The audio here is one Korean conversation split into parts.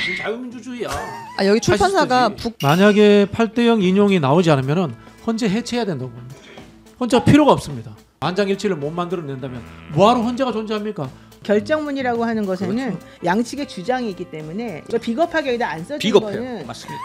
무슨 자유민주주의야. 아 여기 출판사가 만약에 8대0 인용이 나오지 않으면은 헌재 해체해야 된다고 봅니다. 헌재가 필요가 없습니다. 만장일치를 못 만들어낸다면 뭐하러 헌재가 존재합니까? 결정문이라고 하는 것에는 그렇죠. 양측의 주장이 있기 때문에 이거 비겁하게 여기다 안 써진 비겁해요. 거는 맞습니다.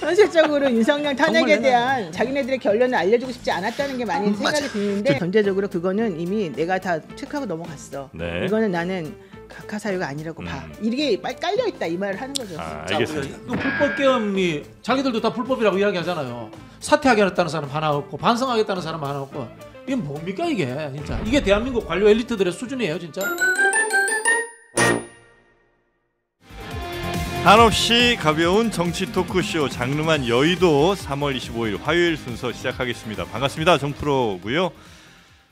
현실적으로 윤석열 탄핵에 정말 대한 자기네들의 결론을 알려주고 싶지 않았다는 게 많이 생각이 드는데 전제적으로 그거는 이미 내가 다 체크하고 넘어갔어. 네. 이거는 나는 각하 사유가 아니라고 봐. 이게 빨리 깔려 있다 이 말을 하는 거죠. 알겠습니다. 또 불법 계엄이 자기들도 다 불법이라고 이야기하잖아요. 사퇴하겠다는 사람 하나 없고 반성하겠다는 사람 하나 없고 이게 뭡니까 이게 진짜 이게 대한민국 관료 엘리트들의 수준이에요 진짜. 한없이 가벼운 정치 토크쇼 장르만 여의도 3월 25일 화요일 순서 시작하겠습니다. 반갑습니다. 정프로고요.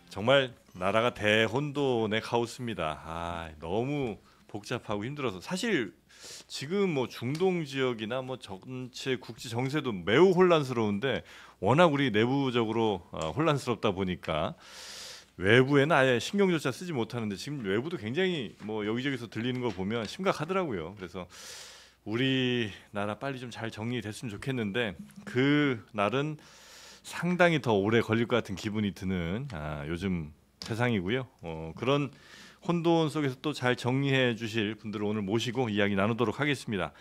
정말 나라가 대혼돈의 카오스입니다. 너무 복잡하고 힘들어서 사실 지금 뭐 중동 지역이나 뭐 전체 국지 정세도 매우 혼란스러운데 워낙 우리 내부적으로 혼란스럽다 보니까 외부에는 아예 신경조차 쓰지 못하는데 지금 외부도 굉장히 뭐 여기저기서 들리는 거 보면 심각하더라고요. 그래서 우리나라 빨리 좀 잘 정리됐으면 좋겠는데 그 날은 상당히 더 오래 걸릴 것 같은 기분이 드는 요즘 세상이고요. 그런 혼돈 속에서 또 잘 정리해 주실 분들을 오늘 모시고 이야기 나누도록 하겠습니다.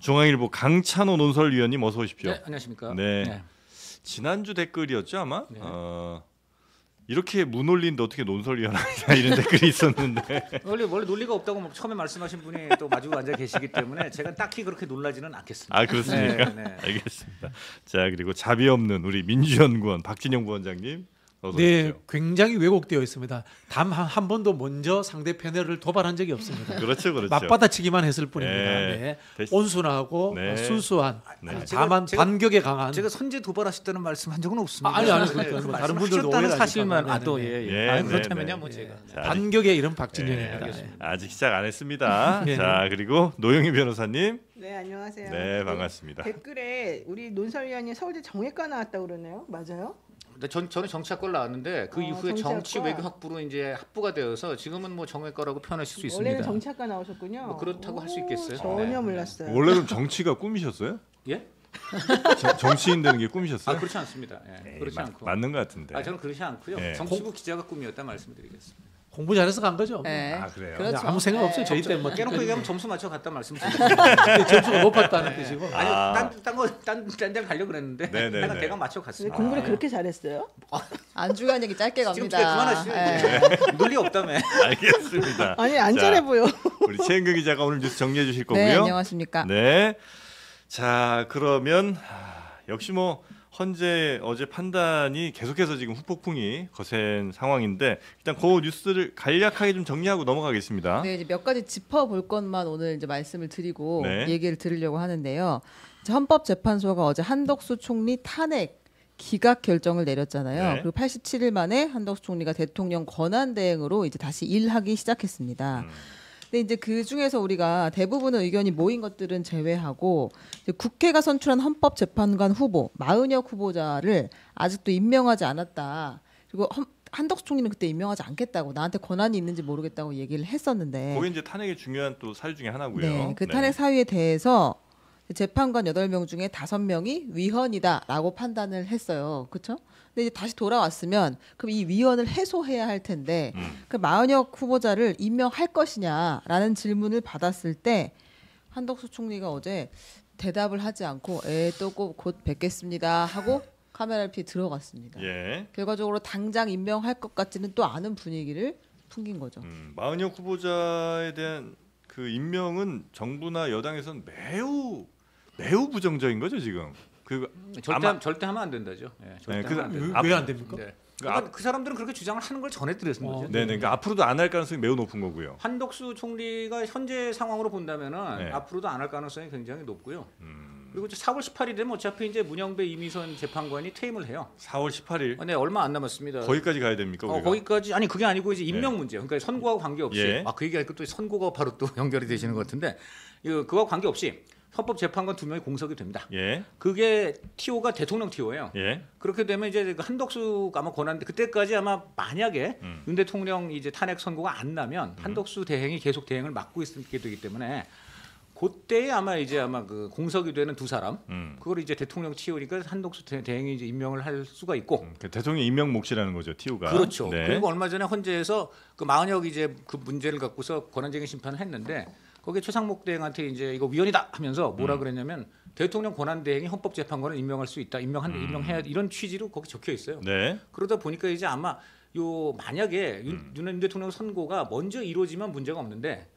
중앙일보 강찬호 논설위원님 어서 오십시오. 네, 안녕하십니까. 네. 지난주 댓글이었죠 아마. 네. 이렇게 무논리인데 어떻게 논설위원하냐 이런 댓글이 있었는데 원래 논리가 없다고 뭐 처음에 말씀하신 분이 또 마주 앉아 계시기 때문에 제가 딱히 그렇게 놀라지는 않겠습니다. 그렇습니까? 네. 알겠습니다. 자 그리고 자비 없는 우리 민주연구원 박진영 부원장님 어서 네, 오십시오. 굉장히 왜곡되어 있습니다. 단 한 번도 먼저 상대 패널을 도발한 적이 없습니다. 그렇죠. 맞받아치기만 했을 뿐입니다. 네. 네. 온순하고 네. 순수한, 네. 다만 반격에 강한. 제가 선제 도발하셨다는 말씀 한 적은 없습니다. 아니 그러니까 뭐 다른 분들도 하셨다는 오해를 사실만 하실까 봐. 예, 그렇다면요 네, 뭐 네. 제가 자, 반격의 이름 네, 박진영입니다. 아직 시작 안 했습니다. 네. 자 그리고 노영희 변호사님 네 안녕하세요. 네 반갑습니다. 댓글에 우리 논설위원님 서울대 정외과 나왔다고 그러네요. 맞아요? 저는 정치학과를 나왔는데 그 이후에 정치학과. 정치 외교학부로 이제 학부가 되어서 지금은 뭐 정외과라고 표현하실 수 있습니다. 원래는 정치학과 나오셨군요. 뭐 그렇다고 할 수 있겠어요. 전혀 네. 몰랐어요. 원래 그럼 정치가 꿈이셨어요? 예? 정치인 되는 게 꿈이셨어요? 그렇지 않습니다. 예, 그렇지 않고. 맞는 것 같은데. 저는 그렇지 않고요. 네. 정치부 기자가 꿈이었다 말씀드리겠습니다. 공부 잘해서 간 거죠. 네. 그래요? 그렇죠. 아무 생각 없어요. 저희 때 뭐 깨놓고 얘기하면 점수 맞춰 갔다 말씀드리겠습니다. 점수가 높았다는 뜻이고. 아니 딴데 가려고 그랬는데 네네네. 내가 대강 맞춰 근데 갔습니다. 공부를 그렇게 잘했어요? 안중한 얘기 짧게 지금 갑니다. 그만하시죠. 네. 논리 없다며. 알겠습니다. 아니 안전해 자, 보여. 우리 최은경 기자가 오늘 뉴스 정리해 주실 거고요. 네, 안녕하십니까. 네. 자 그러면 역시 뭐 헌재 어제 판단이 계속해서 지금 후폭풍이 거센 상황인데 일단 그 뉴스를 간략하게 좀 정리하고 넘어가겠습니다. 네, 이제 몇 가지 짚어볼 것만 오늘 이제 말씀을 드리고 네. 얘기를 드리려고 하는데요. 이제 헌법재판소가 어제 한덕수 총리 탄핵 기각 결정을 내렸잖아요. 네. 그리고 87일 만에 한덕수 총리가 대통령 권한 대행으로 이제 다시 일하기 시작했습니다. 근데 이제 그 중에서 우리가 대부분의 의견이 모인 것들은 제외하고 이제 국회가 선출한 헌법재판관 후보 마은혁 후보자를 아직도 임명하지 않았다. 그리고 한덕수 총리는 그때 임명하지 않겠다고 나한테 권한이 있는지 모르겠다고 얘기를 했었는데 거기 이제 탄핵의 중요한 또 사유 중에 하나고요. 네, 그 탄핵 사유에 대해서 재판관 8명 중에 5명이 위헌이다라고 판단을 했어요. 그렇죠? 근데 이제 다시 돌아왔으면 그럼 이 위헌을 해소해야 할 텐데 그 마은혁 후보자를 임명할 것이냐라는 질문을 받았을 때 한덕수 총리가 어제 대답을 하지 않고 또 곧 뵙겠습니다 하고 카메라를 피해 들어갔습니다. 예. 결과적으로 당장 임명할 것 같지는 또 않은 분위기를 풍긴 거죠. 마은혁 후보자에 대한 그 임명은 정부나 여당에서는 매우 부정적인 거죠 지금. 절대 하면 안 된다죠. 예, 절대 네, 하면 안 된다. 왜 안 됩니까? 네. 그러니까 그 사람들은 그렇게 주장을 하는 걸 전해드렸는 거죠. 네네. 그러니까 앞으로도 안 할 가능성이 매우 높은 거고요. 한덕수 총리가 현재 상황으로 본다면은 네. 앞으로도 안 할 가능성이 굉장히 높고요. 그리고 이제 4월 18일 되면 어차피 이제 문영배 이미선 재판관이 퇴임을 해요. 4월 18일 네, 얼마 안 남았습니다. 거기까지 가야 됩니까? 우리가? 거기까지 아니 그게 아니고 이제 임명 문제. 그러니까 선고하고 관계없이 예. 그 얘기하니까 또 선고가 바로 또 연결이 되시는 것 같은데 그거와 관계없이 헌법재판관 2명이 공석이 됩니다. 예. 그게 TO가 대통령 TO예요. 예. 그렇게 되면 이제 한덕수가 아마 권한데 그때까지 아마 만약에 윤 대통령 이제 탄핵 선고가 안 나면 한덕수 대행이 계속 대행을 맡고 있게 되기 때문에 그때에 아마 그 공석이 되는 두 사람 그걸 이제 대통령 TO니까 한덕수 대행이 이제 임명을 할 수가 있고 대통령 임명 몫이라는 거죠, TO가. 그렇죠. 네. 그리고 얼마 전에 헌재에서 그 마은혁 이제 그 문제를 갖고서 권한쟁의 심판을 했는데 거기에 최상목 대행한테 이제 이거 위헌이다 하면서 뭐라 그랬냐면 대통령 권한 대행이 헌법재판관을 임명할 수 있다, 임명해야 이런 취지로 거기 적혀 있어요. 네. 그러다 보니까 이제 아마 만약에 윤 대통령 선고가 먼저 이루어지면 문제가 없는데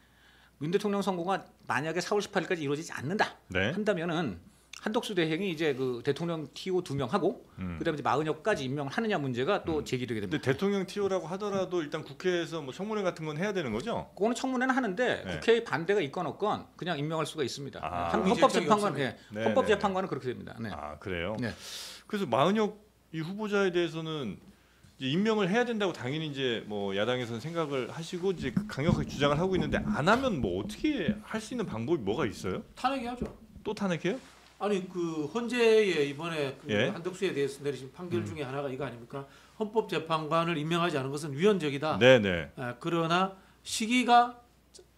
윤 대통령 선고가 만약에 4월 18일까지 이루어지지 않는다 네. 한다면은 한덕수 대행이 이제 그 대통령 TO 2명하고 그다음에 이제 마은혁까지 임명하느냐 문제가 또 제기되게 됩니다. 근데 대통령 TO라고 하더라도 일단 국회에서 뭐 청문회 같은 건 해야 되는 거죠? 그거는 청문회는 하는데 네. 국회에 반대가 있건 없건 그냥 임명할 수가 있습니다. 아. 헌법재판관, 네. 네, 헌법재판관은 그렇게 됩니다. 네. 아, 그래요? 네. 그래서 마은혁 이 후보자에 대해서는 이제 임명을 해야 된다고 당연히 이제 뭐 야당에서는 생각을 하시고 이제 강력하게 주장을 하고 있는데 안 하면 뭐 어떻게 할 수 있는 방법이 뭐가 있어요? 탄핵해야죠. 또 탄핵해요? 아니 그 헌재에 이번에 그 예. 한덕수에 대해서 내리신 판결 중에 하나가 이거 아닙니까? 헌법재판관을 임명하지 않은 것은 위헌적이다. 네네. 그러나 시기가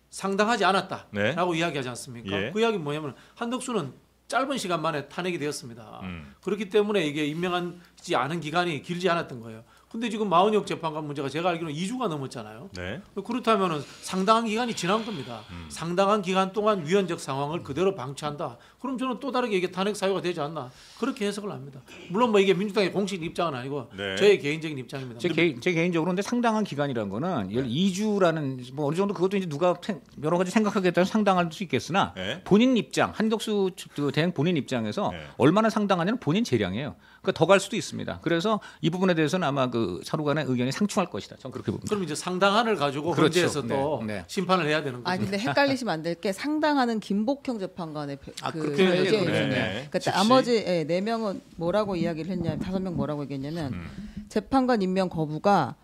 상당하지 않았다라고 네. 이야기하지 않습니까? 예. 그 이야기는 뭐냐면 한덕수는 짧은 시간 만에 탄핵이 되었습니다. 음. 그렇기 때문에 이게 임명하지 않은 기간이 길지 않았던 거예요. 근데 지금 마은혁 재판관 문제가 제가 알기로는 2주가 넘었잖아요. 네. 그렇다면은 상당한 기간이 지난 겁니다. 상당한 기간 동안 위헌적 상황을 그대로 방치한다. 그럼 저는 또 다르게 이게 탄핵 사유가 되지 않나 그렇게 해석을 합니다. 물론 뭐 이게 민주당의 공식 입장은 아니고 네. 저의 개인적인 입장입니다. 제 개인적으로 근데 상당한 기간이라는 거는 예를 2주라는 뭐 어느 정도 그것도 이제 누가 여러 가지 생각하기에 따라 상당할 수 있겠으나 네. 본인 입장 한덕수 대행 본인 입장에서 네. 얼마나 상당하냐는 본인 재량이에요. 그러니까 더 갈 수도 있습니다. 그래서 이 부분에 대해서는 아마 그 서로 간의 의견이 상충할 것이다. 저는 그렇게 봅니다. 그럼 이제 상당한을 가지고 그렇죠. 헌재에서 또 네, 네. 심판을 해야 되는 거죠. 아 근데 헷갈리시면 안 될 게 상당하는 김복형 재판관의 그렇게 얘기해요. 의견이거든요. 네. 그러니까 나머지 4명은 뭐라고 이야기를 했냐면 5명 뭐라고 얘기했냐면 재판관 임명 거부가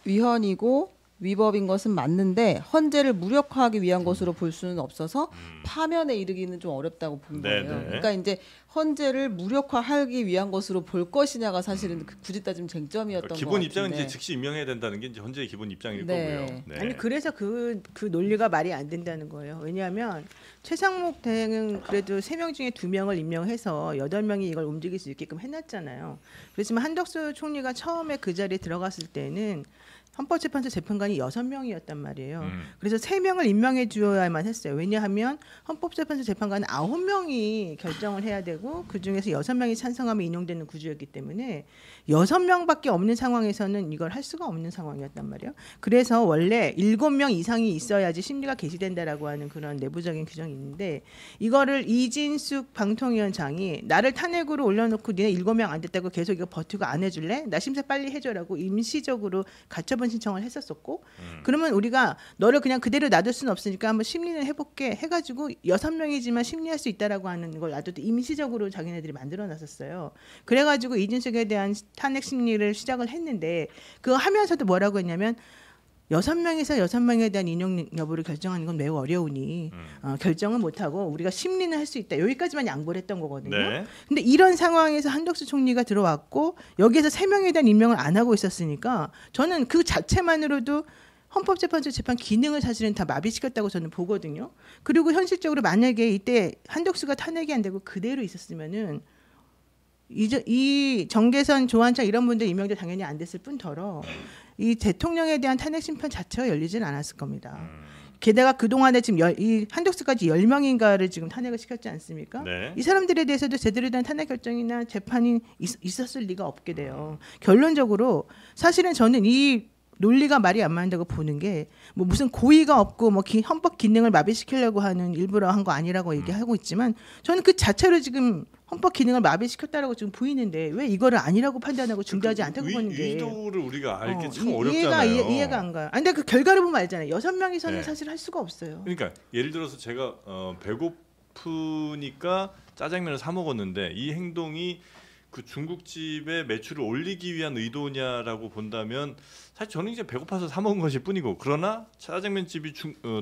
위헌이고 위법인 것은 맞는데 헌재를 무력화하기 위한 것으로 볼 수는 없어서 파면에 이르기는 좀 어렵다고 본 거예요. 네네. 그러니까 이제 헌재를 무력화하기 위한 것으로 볼 것이냐가 사실은 굳이 따지면 쟁점이었던 것 같은데. 기본 입장은 이제 즉시 임명해야 된다는 게 이제 헌재의 기본 입장일 네. 거고요. 네. 아니 그래서 그 논리가 말이 안 된다는 거예요. 왜냐하면 최상목 대행은 그래도 3명 중에 2명을 임명해서 8명이 이걸 움직일 수 있게끔 해놨잖아요. 그렇지만 한덕수 총리가 처음에 그 자리에 들어갔을 때는 헌법재판소 재판관이 6명이었단 말이에요. 그래서 3명을 임명해 주어야만 했어요. 왜냐하면 헌법재판소 재판관은 9명이 결정을 해야 되고 그중에서 6명이 찬성하면 인용되는 구조였기 때문에 6명밖에 없는 상황에서는 이걸 할 수가 없는 상황이었단 말이에요. 그래서 원래 7명 이상이 있어야지 심리가 개시된다라고 하는 그런 내부적인 규정이 있는데 이거를 이진숙 방통위원장이 나를 탄핵으로 올려놓고 니네 7명 안 됐다고 계속 이거 버티고 안 해줄래? 나 심사 빨리 해줘라고 임시적으로 가처분 신청을 했었었고 그러면 우리가 너를 그냥 그대로 놔둘 수는 없으니까 한번 심리를 해볼게 해가지고 6명이지만 심리할 수 있다라고 하는 걸 놔둬도 임시적으로 자기네들이 만들어놨었어요. 그래가지고 이진숙에 대한 탄핵 심리를 시작을 했는데 그거 하면서도 뭐라고 했냐면 6명에서 6명에 대한 인용 여부를 결정하는 건 매우 어려우니 결정은 못하고 우리가 심리는 할 수 있다. 여기까지만 양보를 했던 거거든요. 네. 근데 이런 상황에서 한덕수 총리가 들어왔고 여기에서 3명에 대한 임명을 안 하고 있었으니까 저는 그 자체만으로도 헌법재판소 재판 기능을 사실은 다 마비시켰다고 저는 보거든요. 그리고 현실적으로 만약에 이때 한덕수가 탄핵이 안 되고 그대로 있었으면은 이 정계선, 조한창 이런 분들 임명도 당연히 안 됐을 뿐더러 이 대통령에 대한 탄핵 심판 자체가 열리진 않았을 겁니다. 게다가 그동안에 지금 이 한덕수까지 10명인가를 지금 탄핵을 시켰지 않습니까? 네. 이 사람들에 대해서도 제대로 된 탄핵 결정이나 재판이 있었을 리가 없게 돼요. 결론적으로 사실은 저는 이 논리가 말이 안 맞는다고 보는 게 뭐 무슨 고의가 없고 뭐 헌법 기능을 마비시키려고 하는 일부러 한 거 아니라고 얘기하고 있지만 저는 그 자체로 지금 헌법 기능을 마비시켰다라고 지금 보이는데 왜 이거를 아니라고 판단하고 중대하지 않다고 보는 게 의도를 우리가 알기 참 어렵잖아요. 이해가 안 가요. 아니 근데 그 결과를 보면 알잖아요. 6명이서는 네. 사실 할 수가 없어요. 그러니까 예를 들어서 제가 배고프니까 짜장면을 사 먹었는데 이 행동이 그 중국집의 매출을 올리기 위한 의도냐라고 본다면 사실 저는 이제 배고파서 사 먹은 것일 뿐이고, 그러나 짜장면집이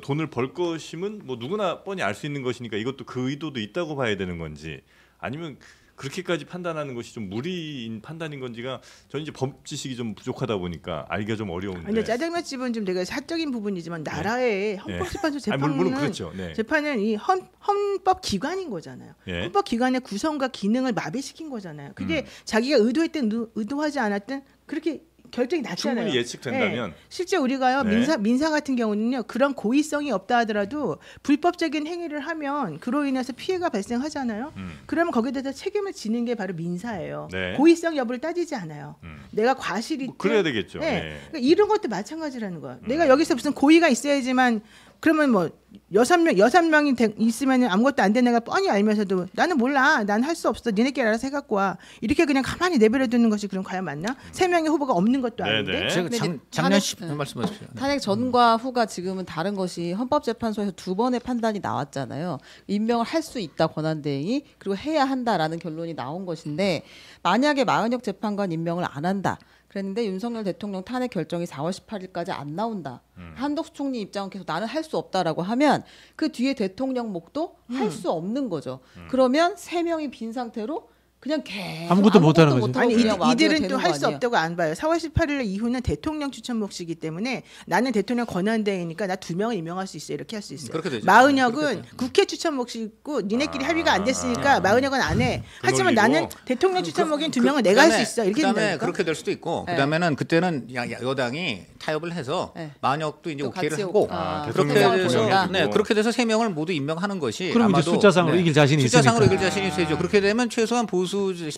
돈을 벌 것임은 뭐 누구나 뻔히 알 수 있는 것이니까 이것도 그 의도도 있다고 봐야 되는 건지, 아니면 그렇게까지 판단하는 것이 좀 무리인 판단인 건지가 저는 이제 법 지식이 좀 부족하다 보니까 알기가 좀 어려운데. 근데 짜장면집은 좀 되게 사적인 부분이지만 나라의 헌법재판소 재판은 물론 그렇죠. 네. 재판은 이 헌법 기관인 거잖아요. 예. 헌법 기관의 구성과 기능을 마비시킨 거잖아요. 그게 자기가 의도했든 의도하지 않았든 그렇게 결정이 났잖아요. 충분히 예측된다면. 네. 실제 우리가요 네. 민사 같은 경우는요 그런 고의성이 없다 하더라도 불법적인 행위를 하면 그로 인해서 피해가 발생하잖아요. 그러면 거기에 대해서 책임을 지는 게 바로 민사예요. 네. 고의성 여부를 따지지 않아요. 내가 과실이 뭐 그래야 되겠죠. 네. 네. 그러니까 이런 것도 마찬가지라는 거야. 내가 여기서 무슨 고의가 있어야지만 그러면 뭐 여섯 명이 있으면 아무것도 안 된 애가 뻔히 알면서도 나는 몰라, 난 할 수 없어, 니네끼리 알아서 해갖고 와, 이렇게 그냥 가만히 내버려 두는 것이 그럼 과연 맞나? 3명의 후보가 없는 것도 네네. 아닌데. 제가 근데 이제 작년 탄핵- 말씀하십시오. 탄핵 전과 후가 지금은 다른 것이 헌법재판소에서 2번의 판단이 나왔잖아요. 임명을 할 수 있다 권한대행이, 그리고 해야 한다라는 결론이 나온 것인데, 만약에 마은혁 재판관 임명을 안 한다 그랬는데 윤석열 대통령 탄핵 결정이 4월 18일까지 안 나온다. 한덕수 총리 입장은 계속 나는 할 수 없다라고 하면 그 뒤에 대통령목도 할 수 없는 거죠. 그러면 3명이 빈 상태로 그냥 계속 아무것도 못하는 거죠. 못하고 아니 그냥 와줘야 이들은 되는 또 거 할 수 아니에요? 없다고 안 봐요. 4월 18일 이후는 대통령 추천 몫이기 때문에 나는 대통령 권한대행이니까 나 2명을 임명할 수 있어, 이렇게 할 수 있어요. 그렇게 되죠. 그렇게 마은혁은 국회 추천 몫이 있고 니네끼리 합의가 안 됐으니까 마은혁은 안 해. 하지만 논리고. 나는 대통령 추천 몫인 2명을 내가 할 수 있어, 이렇게 그다음에 된다니까. 그렇게 될 수도 있고, 네. 그다음에는 그때는 여당이 타협을 해서 네. 마은혁도 이제 또 오케이를 같이 하고 그렇게 대통령을 돼서 보낸다? 네, 그렇게 돼서 3명을 모두 임명하는 것이 그럼 이제 아마도 숫자상으로 이길 자신이 숫자상으로 있으니까. 이길 자신이 있어야죠. 그렇게 되면 최소한 보수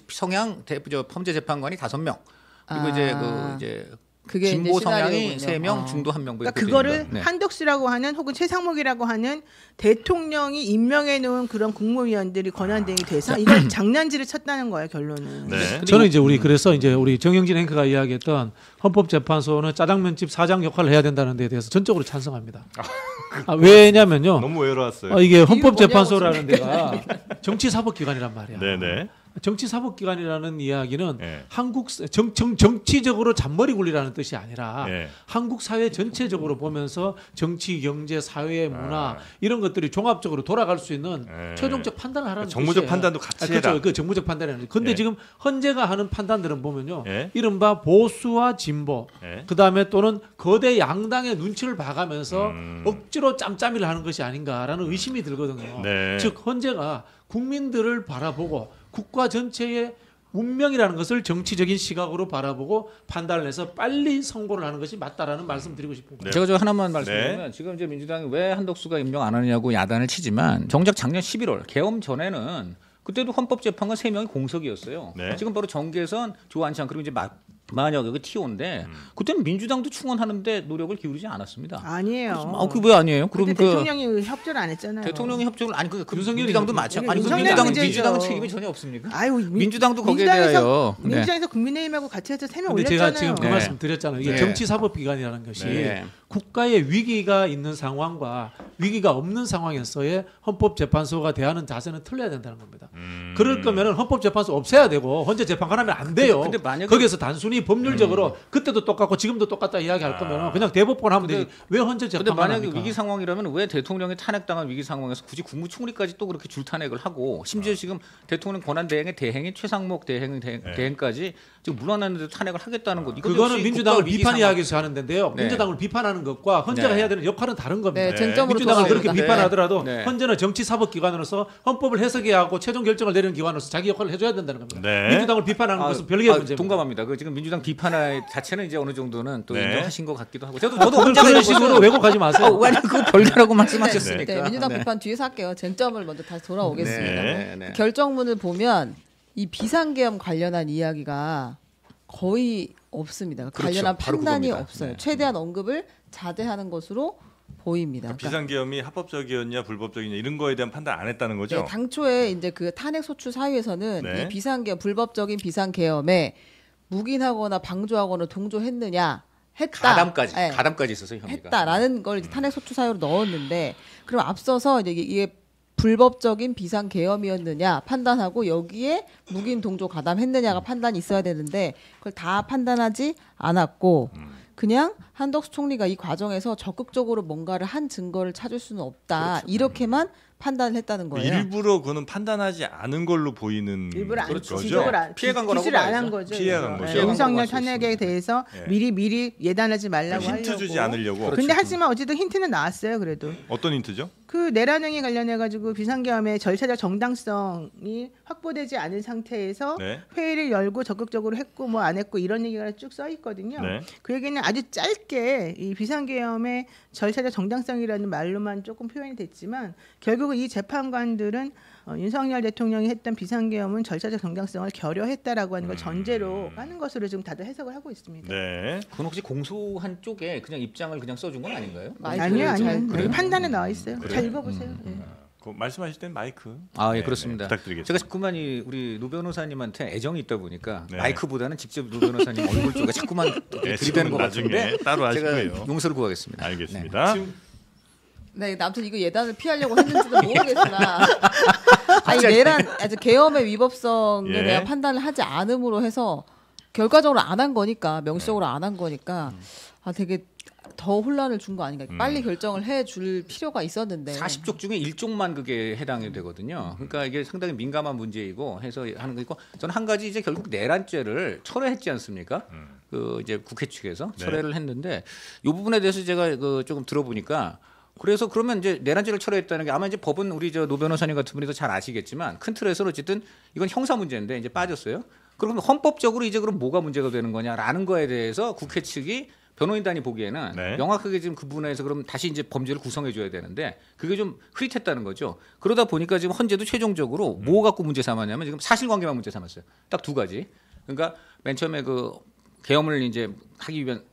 성향 범죄 재판관이 5명, 그리고 이제 그게 진보 이제 성향이 시나리오군요. 3명, 중도 1명. 그러니까 그거를 한덕수라고 하는 혹은 최상목이라고 하는 대통령이 임명해 놓은 그런 국무위원들이 권한대행이 돼서 이걸 장난질을 쳤다는 거예요, 결론은. 네. 저는 이제 그래서 이제 우리 정영진 앵커가 이야기했던 헌법재판소는 짜장면집 사장 역할을 해야 된다는 데에 대해서 전적으로 찬성합니다. 왜냐면요. 너무 외로웠어요. 이게 헌법재판소라는 데가 정치사법기관이란 말이야. 네네. 정치사법기관이라는 이야기는 네. 한국 정치적으로 잔머리 굴리라는 뜻이 아니라 네. 한국 사회 전체적으로 보면서 정치, 경제, 사회, 문화 이런 것들이 종합적으로 돌아갈 수 있는 네. 최종적 판단을 하라는 정무적 뜻이에요. 판단도 같이 그렇죠. 해라. 그 정무적 판단이라는 거죠. 근데 네. 지금 헌재가 하는 판단들은 보면요. 네. 이른바 보수와 진보, 네. 그다음에 또는 거대 양당의 눈치를 봐가면서 억지로 짬짬이를 하는 것이 아닌가라는 의심이 들거든요. 네. 즉 헌재가 국민들을 바라보고 국가 전체의 운명이라는 것을 정치적인 시각으로 바라보고 판단을 해서 빨리 선고를 하는 것이 맞다라는 말씀 드리고 싶은 거예요. 네. 제가 저 하나만 말씀드리면 지금 이제 민주당이 왜 한덕수가 임명 안 하느냐고 야단을 치지만 정작 작년 11월 개엄 전에는 그때도 헌법재판관 3명이 공석이었어요. 네. 지금 바로 정계선, 조한창 그리고 이제 마은혁 여기 티오인데 그때는 민주당도 충원하는데 노력을 기울이지 않았습니다. 아니에요. 그 왜 아니에요? 그럼 그때 대통령이 협조를 안 했잖아요. 대통령이 협조를 아니 그 윤석열이 민주당도 협조- 마찬가지. 아니 그 윤석열 민주당은 문제죠. 민주당은 책임이 전혀 없습니까? 아유, 민주당도 거기에 민주당에서- 대하여 민주당에서 국민의힘하고 같이 해서 3명 근데 올렸잖아요. 제가 지금 그 네. 말씀 드렸잖아요. 이게 네. 정치사법기관이라는 것이 네. 국가의 위기가 있는 상황과 위기가 없는 상황에서의 헌법재판소가 대하는 자세는 틀려야 된다는 겁니다. 그럴 거면은 헌법재판소 없애야 되고 헌재 재판관 하면 안 돼요. 근데 만약에- 거기에서 단순히 법률적으로 그때도 똑같고 지금도 똑같다 이야기할 거면 그냥 대법원 하면 근데- 되지. 왜 헌재 근데 재판관 만약에 합니까? 위기 상황이라면 왜 대통령이 탄핵당한 위기 상황에서 굳이 국무총리까지 또 그렇게 줄탄핵을 하고 심지어 지금 대통령 권한대행의 대행이 최상목 대행까지 지금 물러났는데도 탄핵을 하겠다는 것. 이것 그거는 역시 민주당을 국가 위기 비판 상황. 이야기해서 하는 데인데요. 네. 민주당을 비판하는 것과 헌재가 네. 해야 되는 역할은 다른 겁니다. 네, 쟁점으로 민주당을 그렇게 돌아옵니다. 비판하더라도 네. 헌재는 정치사법기관으로서 헌법을 해석해야 하고 최종 결정을 내리는 기관으로서 자기 역할을 해줘야 된다는 겁니다. 네. 민주당을 비판하는 것은 별개의 문제입니다. 동감합니다. 그 지금 민주당 비판 자체는 이제 어느 정도는 또 네. 인정하신 것 같기도 하고. 저도 혼자가 그런 이런 식으로 것은- 왜곡하지 마세요. 아니 그거 별개라고 말씀하셨으니까. 네, 민주당 네. 비판 뒤에서 할게요. 쟁점을 먼저 다시 돌아오겠습니다. 네, 네. 결정문을 보면 이 비상계엄 관련한 이야기가 거의 없습니다. 그렇죠. 관련한 바로 판단이 그겁니다. 없어요. 네. 최대한 언급을 자제하는 것으로 보입니다. 그러니까 비상계엄이 합법적이었냐 불법적이냐 이런 거에 대한 판단 안 했다는 거죠. 네, 당초에 이제 그 탄핵 소추 사유에서는 네. 이 비상계엄 불법적인 비상계엄에 묵인하거나 방조하거나 동조했느냐 했다. 가담까지 있어서 혐의가. 했다라는 걸 이제 탄핵 소추 사유로 넣었는데 그럼 앞서서 이제 이게 불법적인 비상 계엄이었느냐 판단하고 여기에 묵인 동조 가담했느냐가 판단이 있어야 되는데 그걸 다 판단하지 않았고 그냥 한덕수 총리가 이 과정에서 적극적으로 뭔가를 한 증거를 찾을 수는 없다. 그렇죠. 이렇게만 판단을 했다는 거예요. 일부러 그거는 판단하지 않은 걸로 보이는 일부러 안 거죠. 피해간 거라고 기술을 안 한 봐야죠. 거죠. 피해간 이거. 거죠. 윤석열 피해간 탄핵에 대해서 예. 미리 예단하지 말라고 힌트 하려고. 주지 않으려고. 근데 하지만 어쨌든 힌트는 나왔어요. 그래도 어떤 힌트죠? 그 내란행위 관련해 가지고 비상계엄의 절차적 정당성이 확보되지 않은 상태에서 네. 회의를 열고 적극적으로 했고 뭐 안 했고 이런 얘기가 쭉 써 있거든요. 네. 그 얘기는 아주 짧게 이 비상계엄의 절차적 정당성이라는 말로만 조금 표현이 됐지만 결국은 이 재판관들은 윤석열 대통령이 했던 비상계엄은 절차적 정당성을 결여했다라고 하는 걸 전제로 하는 것으로 지금 다들 해석을 하고 있습니다. 네. 그건 혹시 공소한 쪽에 그냥 입장을 그냥 써준 건 아닌가요? 아니요, 잘- 아니요. 그래요? 판단에 나와 있어요. 잘 읽어보세요. 예. 그 말씀하실 땐 마이크. 아, 예, 네, 그렇습니다. 네, 부탁드리겠습니다. 제가 자꾸만 우리 노 변호사님한테 애정이 있다 보니까 네. 마이크보다는 직접 노 변호사님 얼굴 쪽에 자꾸만 네, 들이대는 것 나중에 같은데 따로 제가 하시고요. 용서를 구하겠습니다. 알겠습니다. 네, 아무튼 이거 예단을 피하려고 했는지도 모르겠으나 아니 내란 아주 계엄의 위법성에 예. 대한 판단을 하지 않음으로 해서 결과적으로 안 한 거니까 명시적으로 안 한 거니까 아 되게 더 혼란을 준 거 아닌가. 빨리 결정을 해줄 필요가 있었는데. 40쪽 중에 1쪽만 그게 해당이 되거든요. 그러니까 이게 상당히 민감한 문제이고 해서 하는 거고 저는 한 가지 이제 결국 내란죄를 철회했지 않습니까? 그 이제 국회 측에서 네. 철회를 했는데 이 부분에 대해서 제가 그 조금 들어보니까 그래서 그러면 이제 내란죄를 철회했다는 게 아마 이제 법은 우리 저 노 변호사님 같은 분이 더 잘 아시겠지만 큰 틀에서는 어쨌든 이건 형사 문제인데 이제 빠졌어요. 그러면 헌법적으로 이제 그럼 뭐가 문제가 되는 거냐라는 거에 대해서 국회 측이 변호인단이 보기에는 네. 명확하게 지금 그 부분에서 그럼 다시 이제 범죄를 구성해 줘야 되는데 그게 좀 흐릿했다는 거죠. 그러다 보니까 지금 헌재도 최종적으로 뭐 갖고 문제 삼았냐면 지금 사실관계만 문제 삼았어요. 딱 두 가지. 그러니까 맨 처음에 그 계엄을 이제 하기 위한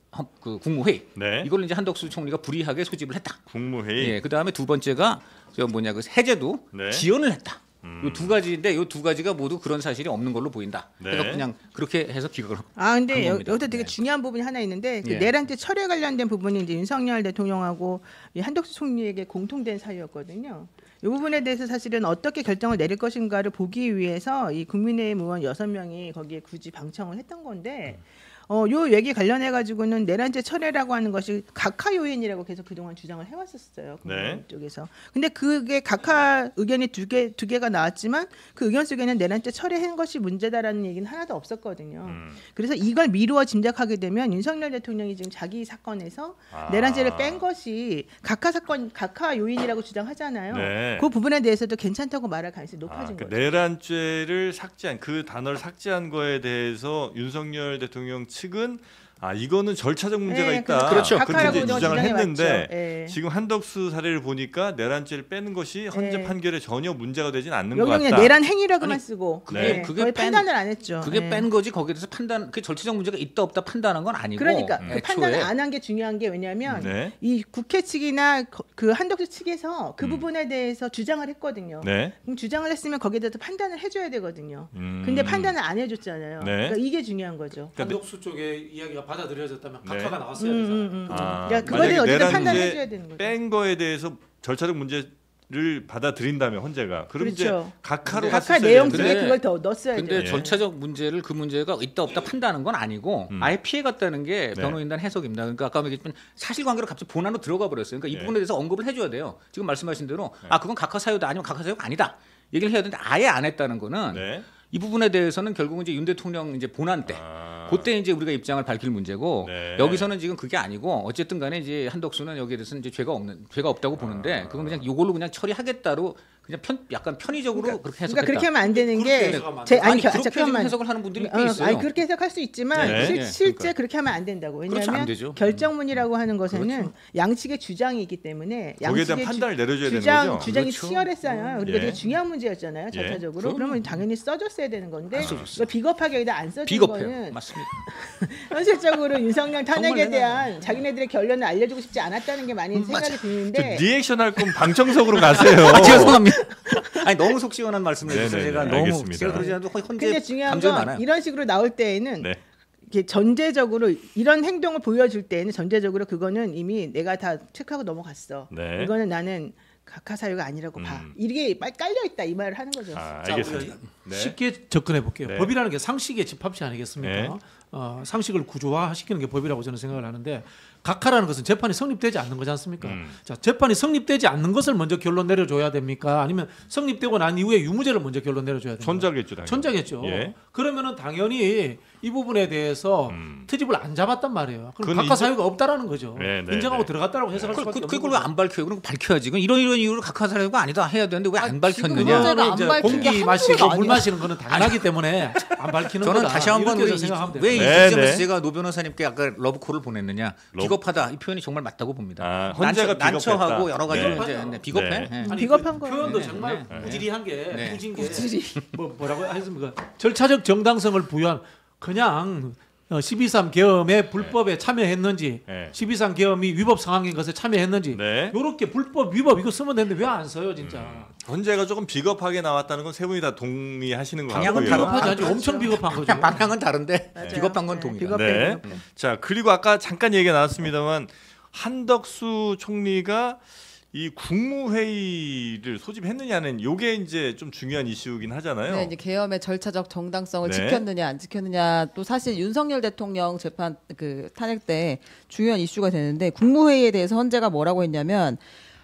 그 국무회의 네. 이걸 이제 한덕수 총리가 불이하게 소집을 했다. 국무회의. 예, 그 다음에 두 번째가 저 뭐냐 그 해제도 네. 지연을 했다. 이 두 가지인데 이 두 가지가 모두 그런 사실이 없는 걸로 보인다. 네. 그러니까 그냥 그렇게 해서 기각을 하고. 아 근데 그런 겁니다. 여기서 되게 네. 중요한 부분이 하나 있는데 그 예. 내란죄 철회 관련된 부분이 이제 윤석열 대통령하고 이 한덕수 총리에게 공통된 사유였거든요. 이 부분에 대해서 사실은 어떻게 결정을 내릴 것인가를 보기 위해서 이 국민의힘 의원 6명이 거기에 굳이 방청을 했던 건데 요 얘기 관련해 가지고는 내란죄 철회라고 하는 것이 각하 요인이라고 계속 그동안 주장을 해왔었어요. 국민의힘 네. 쪽에서. 근데 그게 각하 의견이 두 개가 나왔지만 그 의견 속에는 내란죄 철회한 것이 문제다라는 얘기는 하나도 없었거든요. 그래서 이걸 미루어 짐작하게 되면 윤석열 대통령이 지금 자기 사건에서 내란죄를 뺀 것이 각하 요인이라고 주장하잖아요. 네. 그 부분에 대해서도 괜찮다고 말할 가능성이 아, 높아진 그 거죠. 내란죄를 삭제한 그 단어를 삭제한 거에 대해서 윤석열 대통령 측은 이거는 절차적 문제가 네, 있다. 그렇죠. 그렇게 각하라고 이제 주장을 주장해 했는데 왔죠. 예. 지금 한덕수 사례를 보니까 내란죄를 빼는 것이 헌재 네. 판결에 전혀 문제가 되진 않는 것 여기 같다. 그냥 내란 행위라고만 아니, 쓰고 그게- 그게 거의 뺀- 판단을 안 했죠. 그게 예. 뺀 거지 거기에 대해서 판단 그 절차적 문제가 있다 없다 판단한 건 아니고 그러니까 그 애초에 판단을 안 한 게 중요한 게 왜냐하면 네. 이 국회 측이나 그 한덕수 측에서 그 부분에 대해서 주장을 했거든요. 네. 그럼 주장을 했으면 거기에 대해서 판단을 해줘야 되거든요. 음. 근데 판단을 안 해줬잖아요. 네. 그러니까 이게 중요한 거죠. 한덕수 쪽의 이야기가 받아들여졌다면 네. 각하가 나왔어야 되잖아요. 그러니까 그거에 대해서 만약에 어쨌든 판단을 내란죄 해줘야 되는 거죠. 뺀 거에 대해서 절차적 문제를 받아들인다면 헌재가 그럼 이제 그렇죠. 각하로 각하 갔었어야 내용 되는데 중에 그걸 더 넣었어야 근데 돼요. 예. 절차적 문제를 그 문제가 있다 없다 판단하는 건 아니고 아예 피해갔다는 게 네. 변호인단 해석입니다. 그러니까 아까 얘기했지만 사실관계로 갑자기 본안으로 들어가 버렸어요. 그러니까 이 예. 부분에 대해서 언급을 해줘야 돼요. 지금 말씀하신 대로 그건 각하 사유다 아니면 각하 사유가 아니다 얘기를 해야 되는데 아예 안 했다는 거는 네. 이 부분에 대해서는 결국은 이제 윤 대통령 이제 본안 때 그때 이제 우리가 입장을 밝힐 문제고 네. 여기서는 지금 그게 아니고 어쨌든 간에 이제 한덕수는 여기에 대해서는 이제 죄가 없다고 보는데 그건 그냥 이걸로 그냥 처리하겠다로 그냥 약간 편의적으로 그렇게 해석했다. 그러니까 그렇게 하면 안 되는 그렇게 게 해석하면 안 아니 그렇게 지금 잠깐만. 해석을 하는 분들이 꽤 있어요. 아니 그렇게 해석할 수 있지만 네. 실제 그러니까. 그렇게 하면 안 된다고. 그렇죠, 안 왜냐하면 되죠. 결정문이라고 하는 것에는 양측의 주장이 있기 때문에 거기에 대한 양측의 판단을 내려줘야 되는 거죠. 주장이 그렇죠. 치열했어요. 그리고 예. 되게 중요한 문제였잖아요. 예. 절차적으로. 그럼요. 그러면 당연히 써줬어야 되는 건데 안 써줬어요. 이거 비겁하게 여기다 안 써준 비겁해요. 거는 맞습니다. 현실적으로 윤석열 탄핵에 정말 대한 자기네들의 결론을 알려주고 싶지 않았다는 게 많이 생각이 드는데 리액션 할 거면 방청석으로 가세요. 죄송합니다. 아니 너무 속 시원한 말씀을 해주셔서 네네네, 제가 너무 알겠습니다. 제가 그러지 않아도 근데 헌재 중요한 감정이 건 많아요. 이런 식으로 나올 때에는 네. 이게 전제적으로 이런 행동을 보여줄 때에는 전제적으로 그거는 이미 내가 다 체크하고 넘어갔어. 네. 이거는 나는 각하 사유가 아니라고 봐. 이게 깔려 있다 이 말을 하는 거죠. 알겠습니다. 네. 쉽게 접근해 볼게요. 네. 법이라는 게 상식의 집합체 아니겠습니까? 네. 상식을 구조화시키는 게 법이라고 저는 생각을 하는데 각하라는 것은 재판이 성립되지 않는 거지 않습니까? 자, 재판이 성립되지 않는 것을 먼저 결론 내려줘야 됩니까? 아니면 성립되고 난 이후에 유무죄를 먼저 결론 내려줘야 됩니까? 전자겠죠, 당연히. 전자겠죠. 예. 그러면은 당연히 이 부분에 대해서 트집을 안 잡았단 말이에요. 그럼 그건 각하 인정- 사유가 없다라는 거죠. 네, 네, 인정하고 네. 들어갔다라고 해석할 수밖에 없는 그걸 거죠. 왜 안 밝혀요? 그럼 밝혀야지. 그럼 이런 이유로 각하 사유가 아니다 해야 되는데 왜 안 지금 밝혔느냐? 문제는 안 이제 밝힌 게 공기 한두 마시고 개가 물 아니야. 마시는 거는 당연하기 때문에 안 밝히는 저는 거다. 다시 한번 이렇게 왜 생각하면 돼요. 이 네, 시점에서 네. 제가 노 변호사님께 아까 러브콜을 보냈느냐? 비겁하다 이 표현이 정말 맞다고 봅니다. 아, 헌재가 난처하고 비겁했다. 여러 가지로 네. 이제 비겁해. 네. 네. 아니, 비겁한 그 거예요. 표현도 네, 정말 네. 무지리한 게 네. 무진 게 뭐라고 하셨습니까? 절차적 정당성을 부여한 그냥 12.3 계엄의 불법에 참여했는지 네. 12.3 계엄이 위법 상황인 것에 참여했는지 네. 이렇게 불법 위법 이거 쓰면 되는데 왜 안 써요 진짜? 헌재가 조금 비겁하게 나왔다는 건 세 분이 다 동의하시는 거 방향은 같고요. 비겁하지 않죠. 그렇죠. 엄청 비겁한 거죠. 그냥 방향은 다른데 맞아요. 비겁한 건 네, 동의다. 비겁해, 네. 비겁해. 자, 그리고 아까 잠깐 얘기가 나왔습니다만 한덕수 총리가 이 국무회의를 소집했느냐는 요게 이제 좀 중요한 이슈긴 하잖아요. 네, 이제 계엄의 절차적 정당성을 네. 지켰느냐 안 지켰느냐 또 사실 윤석열 대통령 재판 그 탄핵 때 중요한 이슈가 되는데 국무회의에 대해서 헌재가 뭐라고 했냐면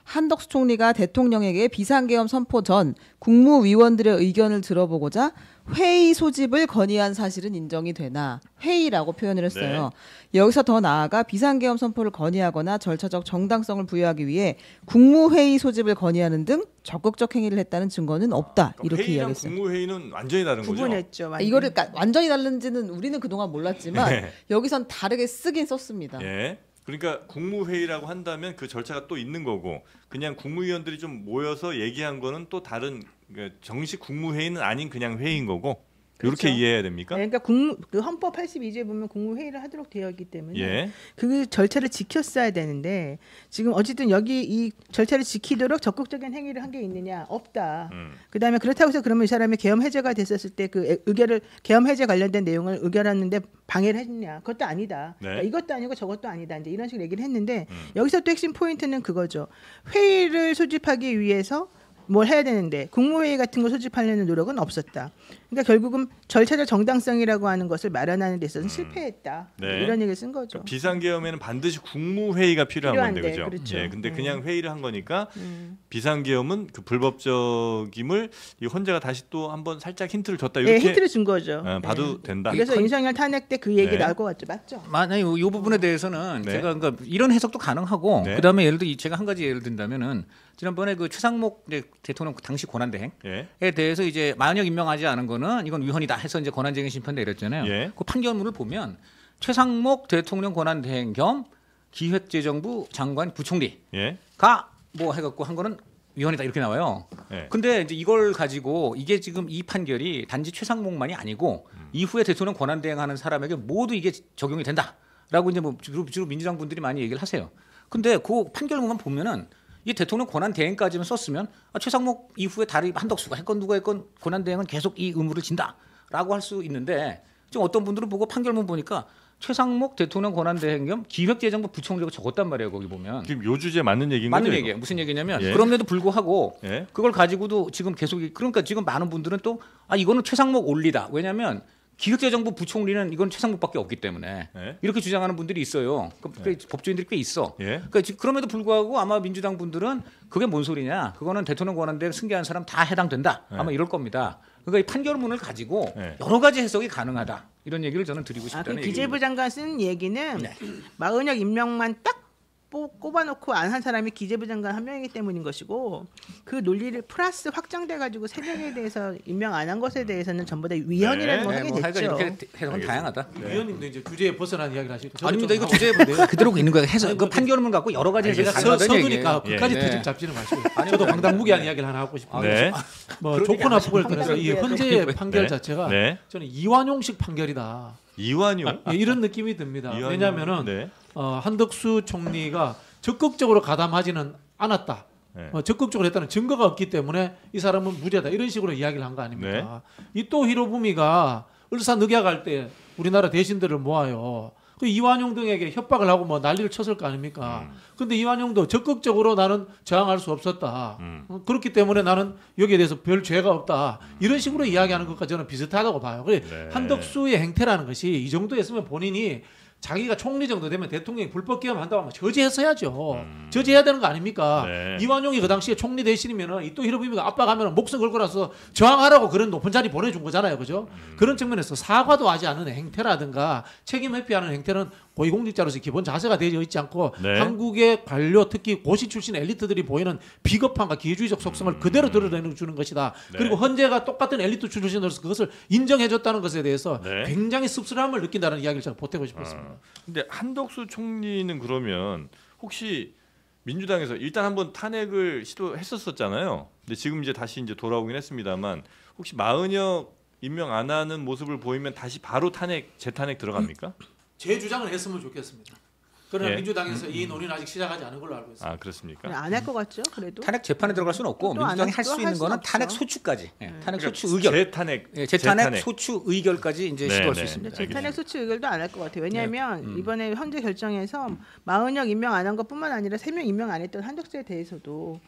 한덕수 총리가 대통령에게 비상계엄 선포 전 국무위원들의 의견을 들어보고자 회의 소집을 건의한 사실은 인정이 되나 회의라고 표현을 했어요. 여기서 더 나아가 비상계엄 선포를 건의하거나 절차적 정당성을 부여하기 위해 국무회의 소집을 건의하는 등 적극적 행위를 했다는 증거는 없다. 그럼 이렇게 회의랑 이야기했어요. 국무회의는 완전히 다른 거죠. 구분했죠. 완전히. 이거를 그러니까 완전히 다른지는 우리는 그동안 몰랐지만 네. 여기선 다르게 쓰긴 썼습니다. 예. 그러니까 국무회의라고 한다면 그 절차가 또 있는 거고 그냥 국무위원들이 좀 모여서 얘기한 거는 또 다른 그러니까 정식 국무회의는 아닌 그냥 회의인 거고 그렇죠. 이렇게 이해해야 됩니까? 네, 그러니까 그 헌법 82조에 보면 국무회의를 하도록 되어 있기 때문에 예. 그 절차를 지켰어야 되는데 지금 어쨌든 여기 이 절차를 지키도록 적극적인 행위를 한 게 있느냐 없다. 그다음에 그렇다고 해서 그러면 이 사람이 계엄 해제가 됐었을 때 그 의결을 계엄 해제 관련된 내용을 의결하는데 방해를 했느냐 그것도 아니다. 네. 그러니까 이것도 아니고 저것도 아니다. 이제 이런 식으로 얘기를 했는데 여기서 또 핵심 포인트는 그거죠. 회의를 소집하기 위해서 뭘 해야 되는데 국무회의 같은 거 소집하려는 노력은 없었다. 그러니까 결국은 절차적 정당성이라고 하는 것을 마련하는 데 있어서는 실패했다. 네. 이런 얘기를 쓴 거죠. 비상계엄에는 반드시 국무회의가 필요한 건데 필요한데, 그죠? 그렇죠. 예. 근데 그냥 회의를 한 거니까 비상계엄은 그 불법적임을 이 헌재가 다시 또 한번 살짝 힌트를 줬다 네, 이렇게 힌트를 준 거죠. 봐도 된다. 그래서 윤석열 탄핵 때 그 얘기 네. 나올 것 같죠, 맞죠? 만약에 이 부분에 대해서는 네. 제가 그러니까 이런 해석도 가능하고 네. 그다음에 예를 들어 제가 한 가지 예를 든다면은 지난번에 그 최상목 이제 대통령 당시 권한대행에 예. 대해서 이제 만약 임명하지 않은 거는 이건 위헌이다 해서 이제 권한쟁의 심판 내렸잖아요. 예. 그 판결문을 보면 최상목 대통령 권한대행 겸 기획재정부 장관 부총리가 예. 뭐 해갖고 한 거는 위헌이다 이렇게 나와요. 예. 근데 이제 이걸 가지고 이게 지금 이 판결이 단지 최상목만이 아니고 이후에 대통령 권한 대행하는 사람에게 모두 이게 적용이 된다라고 이제 뭐 주로 민주당 분들이 많이 얘기를 하세요. 근데 그 판결문만 보면은 이 대통령 권한 대행까지만 썼으면 최상목 이후에 다른 한덕수가 했건 누가 했건 권한 대행은 계속 이 의무를 진다라고 할 수 있는데 지금 어떤 분들은 보고 판결문 보니까 최상목 대통령 권한 대행 겸 기획재정부 부총리라고 적었단 말이에요. 거기 보면. 지금 요 주제 맞는 얘기인 맞는 거죠? 얘기예요. 무슨 얘기냐면 예. 그럼에도 불구하고 예. 그걸 가지고도 지금 계속 그러니까 지금 많은 분들은 또 이거는 최상목 올리다. 왜냐하면 기획재정부 부총리는 이건 최상목밖에 없기 때문에 예. 이렇게 주장하는 분들이 있어요. 법조인들이 꽤 있어. 예. 그러니까 그럼에도 불구하고 아마 민주당 분들은 그게 뭔 소리냐? 그거는 대통령 권한대행 승계한 사람 다 해당된다. 아마 이럴 겁니다. 그러니까 이 판결문을 가지고 예. 여러 가지 해석이 가능하다. 이런 얘기를 저는 드리고 그 싶다는 얘기입니다. 기재부 장관 쓴 얘기는 네. 마은혁 임명만 딱 꼽아놓고 안 한 사람이 기재부 장관 한 명이기 때문인 것이고 그 논리를 플러스 확장돼 가지고 세 명에 대해서 임명 안 한 것에 대해서는 전부 다 위헌이라는 걸 네, 하게 뭐 하여간 됐죠. 이렇게 해석은 다양하다. 위원님도 이제 주제에 벗어난 이야기를 하시죠. 아닙니다. 이거 주제 그대로 있는 거예요. 해석 그 판결문 갖고 여러 가지 해석이 제가 가능하다는 얘기예요. 서두니까 끝까지 예. 트집 잡지는 마시고 저도 방당무계한 이야기를 하나 하고 싶은데 네. 뭐 그런 좋고 얘기 나쁘고를 하시면 떠나서 이 방당무계한 헌재의 판결 네. 자체가 네. 저는 이완용식 판결이다. 이완용. 예, 이런 느낌이 듭니다. 이완용. 왜냐하면은 네. 한덕수 총리가 적극적으로 가담하지는 않았다. 네. 적극적으로 했다는 증거가 없기 때문에 이 사람은 무죄다. 이런 식으로 이야기를 한 거 아닙니까? 이또 히로부미가 을사늑약할 때 우리나라 대신들을 모아요. 그 이완용 등에게 협박을 하고 뭐 난리를 쳤을 거 아닙니까? 근데 이완용도 적극적으로 나는 저항할 수 없었다. 그렇기 때문에 나는 여기에 대해서 별 죄가 없다. 이런 식으로 이야기하는 것과 저는 비슷하다고 봐요. 그래 네. 한덕수의 행태라는 것이 이 정도였으면 본인이 자기가 총리 정도 되면 대통령이 불법 기업한다고 하면 저지했어야죠. 저지해야 되는 거 아닙니까? 네. 이완용이 그 당시에 총리 대신이면은 이또 히로부미가 압박하면 목숨 걸고 나서 저항하라고 그런 높은 자리 보내준 거잖아요, 그죠? 그런 측면에서 사과도 하지 않은 행태라든가 책임 회피하는 행태는 고위공직자로서 기본 자세가 되어 있지 않고 네. 한국의 관료 특히 고시 출신 엘리트들이 보이는 비겁함과 기회주의적 속성을 그대로 드러내 주는 것이다. 네. 그리고 헌재가 똑같은 엘리트 출신으로서 그것을 인정해줬다는 것에 대해서 네. 굉장히 씁쓸함을 느낀다는 이야기를 제가 보태고 싶었습니다. 근데 한덕수 총리는 그러면 혹시 민주당에서 일단 한번 탄핵을 시도했었잖아요. 근데 지금 이제 다시 이제 돌아오긴 했습니다만 혹시 마은혁 임명 안 하는 모습을 보이면 다시 바로 재탄핵 들어갑니까? 제 주장을 했으면 좋겠습니다. 그러나 예. 민주당에서 이 논의는 아직 시작하지 않은 걸로 알고 있습니다. 아 그렇습니까? 안 할 것 같죠? 그래도 탄핵 재판에 들어갈 수는 없고 또안 민주당이 할- 할 또 수 할 있는 수는 거는 없죠. 탄핵 소추까지. 예, 탄핵 그러니까 소추 의결. 재탄핵. 예, 재탄핵 소추 의결까지 이제 네, 시도할 네. 수 있습니다. 근데 재탄핵 소추 의결도 안 할 것 같아요. 왜냐하면 네. 이번에 현재 결정에서 마은혁 임명 안 한 것뿐만 아니라 3명 임명 안 했던 한덕수에 대해서도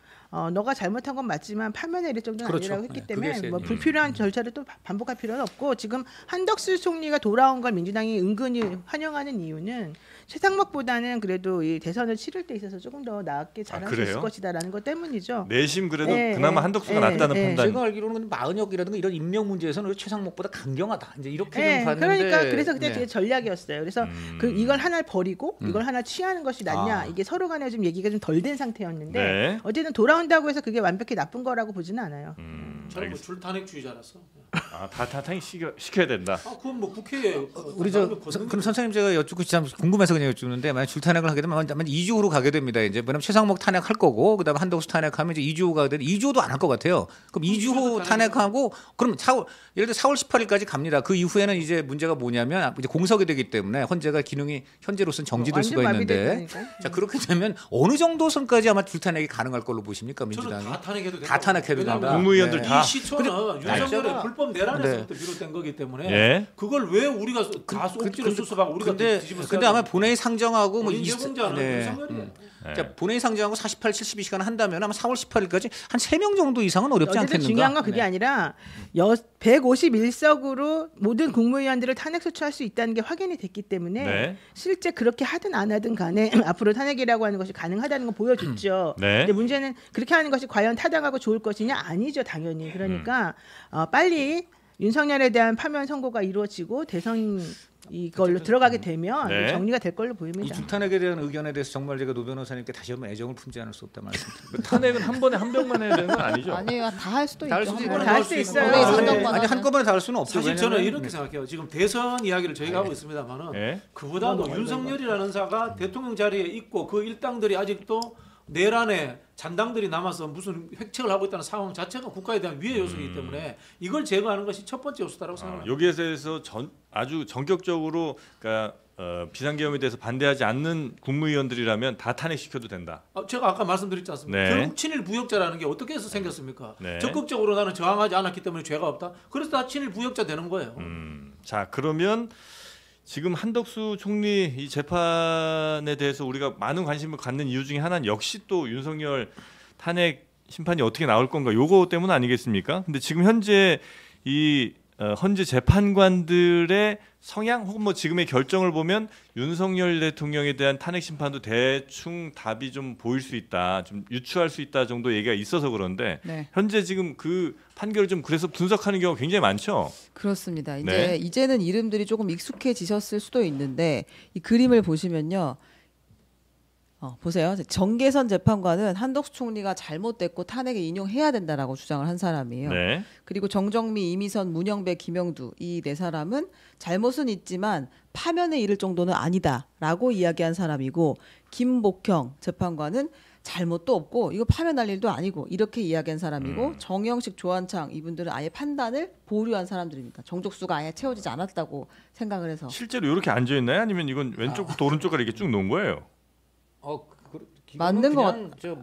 너가 잘못한 건 맞지만 파면에 이를 정도는 그렇죠. 아니라고 했기 네, 때문에 그게 뭐 세죠. 불필요한 절차를 또 반복할 필요는 없고 지금 한덕수 총리가 돌아온 걸 민주당이 은근히 환영하는 이유는 최상목보다는 그래도 이 대선을 치를 때 있어서 조금 더 나았게 잘할 수 그래요? 있을 것이다라는 것 때문이죠. 내심 그래도 예, 그나마 예, 한덕수가 예, 낫다는 예. 판단. 제가 알기로는 마은혁이라든가 이런 임명 문제에서는 최상목보다 강경하다. 이제 이렇게 네, 좀 봤는데. 그러니까 그래서 그때 네. 되게 전략이었어요. 그래서 이걸 하나를 버리고 이걸 하나 취하는 것이 낫냐 아. 이게 서로 간에 좀 얘기가 좀 덜 된 상태였는데 네. 어쨌든 돌아온다고 해서 그게 완벽히 나쁜 거라고 보지는 않아요. 저는 뭐 알겠습니다. 줄탄핵주의자라서. 다 탄핵 시켜야 된다. 그건 뭐 국회에 우리 그럼 선생님 제가 여쭙고 참 궁금해서 그냥 여쭙는데 만약 줄탄핵을 하게 되면 아마 2주 후로 가게 됩니다. 이제 왜냐면 최상목 탄핵할 거고 그다음에 한덕수 탄핵하면 이제 2주 후 가게 되는데 2주 후도 안 할 것 같아요. 그럼 2주 후 탄핵하고 그럼 예를 들어 4월 18일까지 갑니다. 그 이후에는 이제 문제가 뭐냐면 이제 공석이 되기 때문에 헌재가 기능이 현재로서는 정지될 완전 수가 있는데 마비된다니까요. 자 그렇게 되면 어느 정도 선까지 아마 줄탄핵이 가능할 걸로 보십니까 저는 민주당이? 다 탄핵해도 된다. 다 탄핵해도 된다. 국무위원들 네. 다. 이 시초는 윤석열의 날짜가- 불법 내란에서부터 네. 비롯된 거기 때문에 예. 그걸 왜 우리가 다 억지로 수습하고 우리가 뒤집어 근데 아마 본회의 상정하고 뭐 본인 제공자는 윤석열이에요. 자, 본회의 상정하고 48, 72시간 한다면 아마 4월 18일까지 한 3명 정도 이상은 어렵지 어쨌든 않겠는가? 중요한 건 그게 네. 아니라 151석으로 모든 국무위원들을 탄핵 소추할 수 있다는 게 확인이 됐기 때문에 네. 실제 그렇게 하든 안 하든 간에 앞으로 탄핵이라고 하는 것이 가능하다는 걸 보여줬죠. 네. 근데 문제는 그렇게 하는 것이 과연 타당하고 좋을 것이냐 아니죠 당연히. 그러니까 빨리 윤석열에 대한 파면 선고가 이루어지고 대선 이걸로 들어가게 되면 네. 정리가 될 걸로 이 보입니다. 줄탄핵에 대한 의견에 대해서 정말 제가 노 변호사님께 다시 한번 애정을 품지 않을 수 없다 말씀드립니다. 탄핵은 한 번에 한 병만 해야 되는 건 아니죠? 아니에요. 다 할 수도 다 할 있죠. 수도 한 있고 번에. 다 할 수 있어요. 본회의 네. 상정만 아니 하면. 한꺼번에 다 할 수는 없죠. 사실 저는 왜냐면 이렇게 생각해요. 지금 대선 이야기를 저희가 하고 있습니다만은 예. 그보다도 윤석열이라는 사가 대통령 자리에 있고 그 일당들이 아직도 내란에 잔당들이 남아서 무슨 획책을 하고 있다는 상황 자체가 국가에 대한 위해 요소이기 때문에 이걸 제거하는 것이 첫 번째 요소다라고 생각합니다. 여기에 대해서 아주 전격적으로 그러니까 비상계엄에 대해서 반대하지 않는 국무위원들이라면 다 탄핵시켜도 된다. 제가 아까 말씀드렸지 않습니까? 네. 결국 친일 부역자라는 게 어떻게 해서 생겼습니까? 네. 적극적으로 나는 저항하지 않았기 때문에 죄가 없다. 그래서 다 친일 부역자 되는 거예요. 자 그러면 지금 한덕수 총리 이 재판에 대해서 우리가 많은 관심을 갖는 이유 중에 하나는 역시 또 윤석열 탄핵 심판이 어떻게 나올 건가 요거 때문 아니겠습니까? 근데 지금 현재 이 헌재 재판관들의 성향 혹은 뭐 지금의 결정을 보면 윤석열 대통령에 대한 탄핵 심판도 대충 답이 좀 보일 수 있다, 좀 유추할 수 있다 정도 얘기가 있어서 그런데 네. 현재 지금 그 판결을 좀 그래서 분석하는 경우가 굉장히 많죠. 그렇습니다. 이제 네. 이제는 이름들이 조금 익숙해지셨을 수도 있는데 이 그림을 보시면요. 보세요. 정계선 재판관은 한덕수 총리가 잘못됐고 탄핵에 인용해야 된다라고 주장을 한 사람이에요. 네. 그리고 정정미, 이미선, 문영배, 김영두 이 네 사람은 잘못은 있지만 파면에 이를 정도는 아니다라고 이야기한 사람이고 김복형 재판관은 잘못도 없고 이거 파면할 일도 아니고 이렇게 이야기한 사람이고 정영식, 조한창 이분들은 아예 판단을 보류한 사람들입니다. 정족수가 아예 채워지지 않았다고 생각을 해서. 실제로 이렇게 앉아 있나요? 아니면 이건 왼쪽부터 오른쪽으로 이렇게 쭉 놓은 거예요? 맞는 것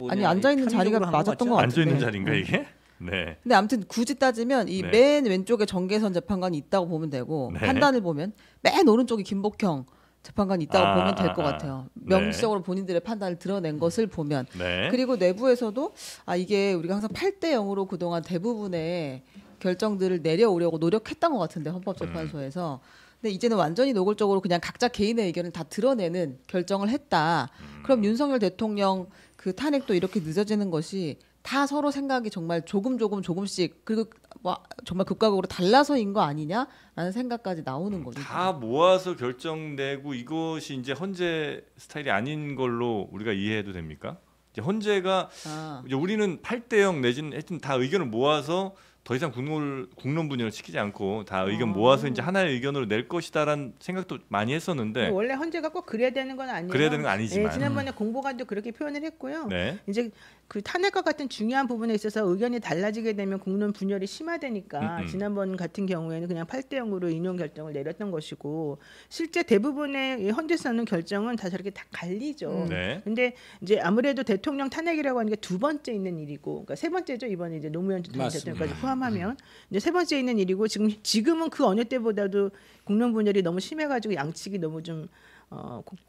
아니, 앉아있는 자리가 맞았던 것 앉아 있는 네. 자리인가 이게? 네. 근데 아무튼 굳이 따지면 이 네. 맨 왼쪽에 정계선 재판관이 있다고 보면 되고 네. 판단을 보면 맨 오른쪽이 김복형 재판관이 있다고 보면 될 것 아. 같아요. 네. 명시적으로 본인들의 판단을 드러낸 것을 보면. 네. 그리고 내부에서도 이게 우리가 항상 8대 0으로 그동안 대부분의 결정들을 내려오려고 노력했던 것 같은데 헌법재판소에서. 근데 이제는 완전히 노골적으로 그냥 각자 개인의 의견을 다 드러내는 결정을 했다. 그럼 윤석열 대통령 그 탄핵도 이렇게 늦어지는 것이 다 서로 생각이 정말 조금씩 그리고 정말 극과극으로 달라서인 거 아니냐라는 생각까지 나오는 거죠. 다 모아서 결정내고 이것이 이제 헌재 스타일이 아닌 걸로 우리가 이해해도 됩니까? 이제 헌재가 이제 우리는 8대 0 내지는 하여튼 다 의견을 모아서 더 이상 국론 분열을 시키지 않고 다 의견 모아서 이제 하나의 의견으로 낼 것이다라는 생각도 많이 했었는데 원래 헌재가 꼭 그래야 되는 건 아니에요. 그래야 되는 건 아니지만 네, 지난번에 공보관도 그렇게 표현을 했고요. 네. 이제 그 탄핵과 같은 중요한 부분에 있어서 의견이 달라지게 되면 국론 분열이 심화되니까 지난번 같은 경우에는 그냥 8대 0으로 인용 결정을 내렸던 것이고 실제 대부분의 이 헌재에서는 결정은 다 저렇게 다 갈리죠. 네. 근데 이제 아무래도 대통령 탄핵이라고 하는 게 두 번째 있는 일이고, 그러니까 세 번째죠 이번에 이제 노무현 전 대통령까지 포함하면 이제 세 번째 있는 일이고 지금은 그 어느 때보다도 국론 분열이 너무 심해가지고 양측이 너무 좀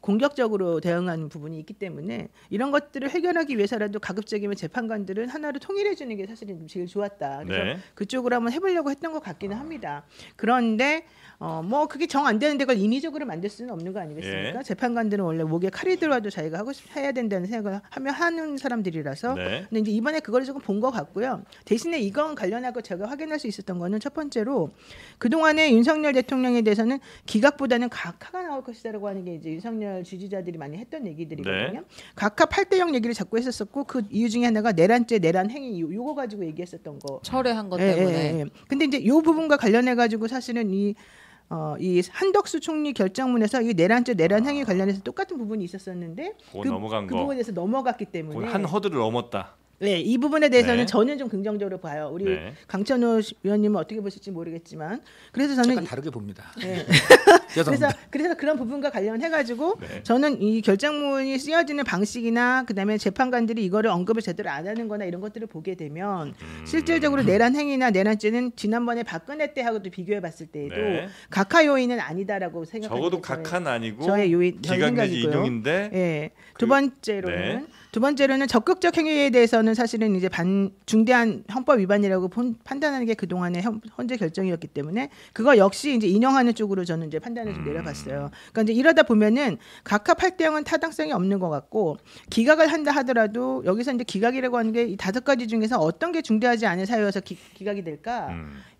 공격적으로 대응하는 부분이 있기 때문에 이런 것들을 해결하기 위해서라도 가급적이면 재판관들은 하나로 통일해 주는 게 사실은 제일 좋았다. 그래서 네. 그쪽으로 한번 해보려고 했던 것 같기는 합니다. 그런데 뭐 그게 정 안 되는데 그걸 인위적으로 만들 수는 없는 거 아니겠습니까? 예. 재판관들은 원래 목에 칼이 들어와도 자기가 해야 된다는 생각을 하는 사람들이라서. 네. 근데 이제 이번에 그걸 조금 본 것 같고요. 대신에 이건 관련하고 제가 확인할 수 있었던 거는 첫 번째로 그동안에 윤석열 대통령에 대해서는 기각보다는 각하가 나올 것이다라고 하는 게 이제 윤석열 지지자들이 많이 했던 얘기들이거든요. 네. 각하 8대 0 얘기를 자꾸 했었었고 그 이유 중에 하나가 내란죄, 내란 행위 요거 가지고 얘기했었던 거. 철회한 것 때문에. 근데 이제 이 부분과 관련해 가지고 사실은 이 한덕수 총리 결정문에서 이 내란죄, 내란 행위 관련해서 똑같은 부분이 있었었는데 그거 넘어간 그 거. 부분에서 넘어갔기 때문에 한 허들을 넘었다. 네, 이 부분에 대해서는 네. 저는 좀 긍정적으로 봐요. 우리 네. 강천호 위원님은 어떻게 보실지 모르겠지만 그래서 저는 약간 다르게 봅니다. 네. 죄송합니다. 그래서 그런 부분과 관련해가지고 네. 저는 이 결정문이 쓰여지는 방식이나 그다음에 재판관들이 이거를 언급을 제대로 안 하는거나 이런 것들을 보게 되면 실질적으로 내란 행위나 내란죄는 지난번에 박근혜 때하고도 비교해봤을 때에도 네. 각하 요인은 아니다라고 생각합니다. 적어도 각하는 아니고 저의 요인 기각 내지 생각이고요. 인용인데 예. 그- 두 번째로는 적극적 행위에 대해서는 사실은 이제 중대한 헌법 위반이라고 판단하는 게 그동안의 헌재 결정이었기 때문에 그거 역시 이제 인용하는 쪽으로 저는 이제 판단을 좀 내려봤어요. 그러니까 이제 이러다 보면은 각하 8대 0은 타당성이 없는 것 같고 기각을 한다 하더라도 여기서 이제 기각이라고 하는 게 이 5가지 중에서 어떤 게 중대하지 않은 사유여서 기각이 될까?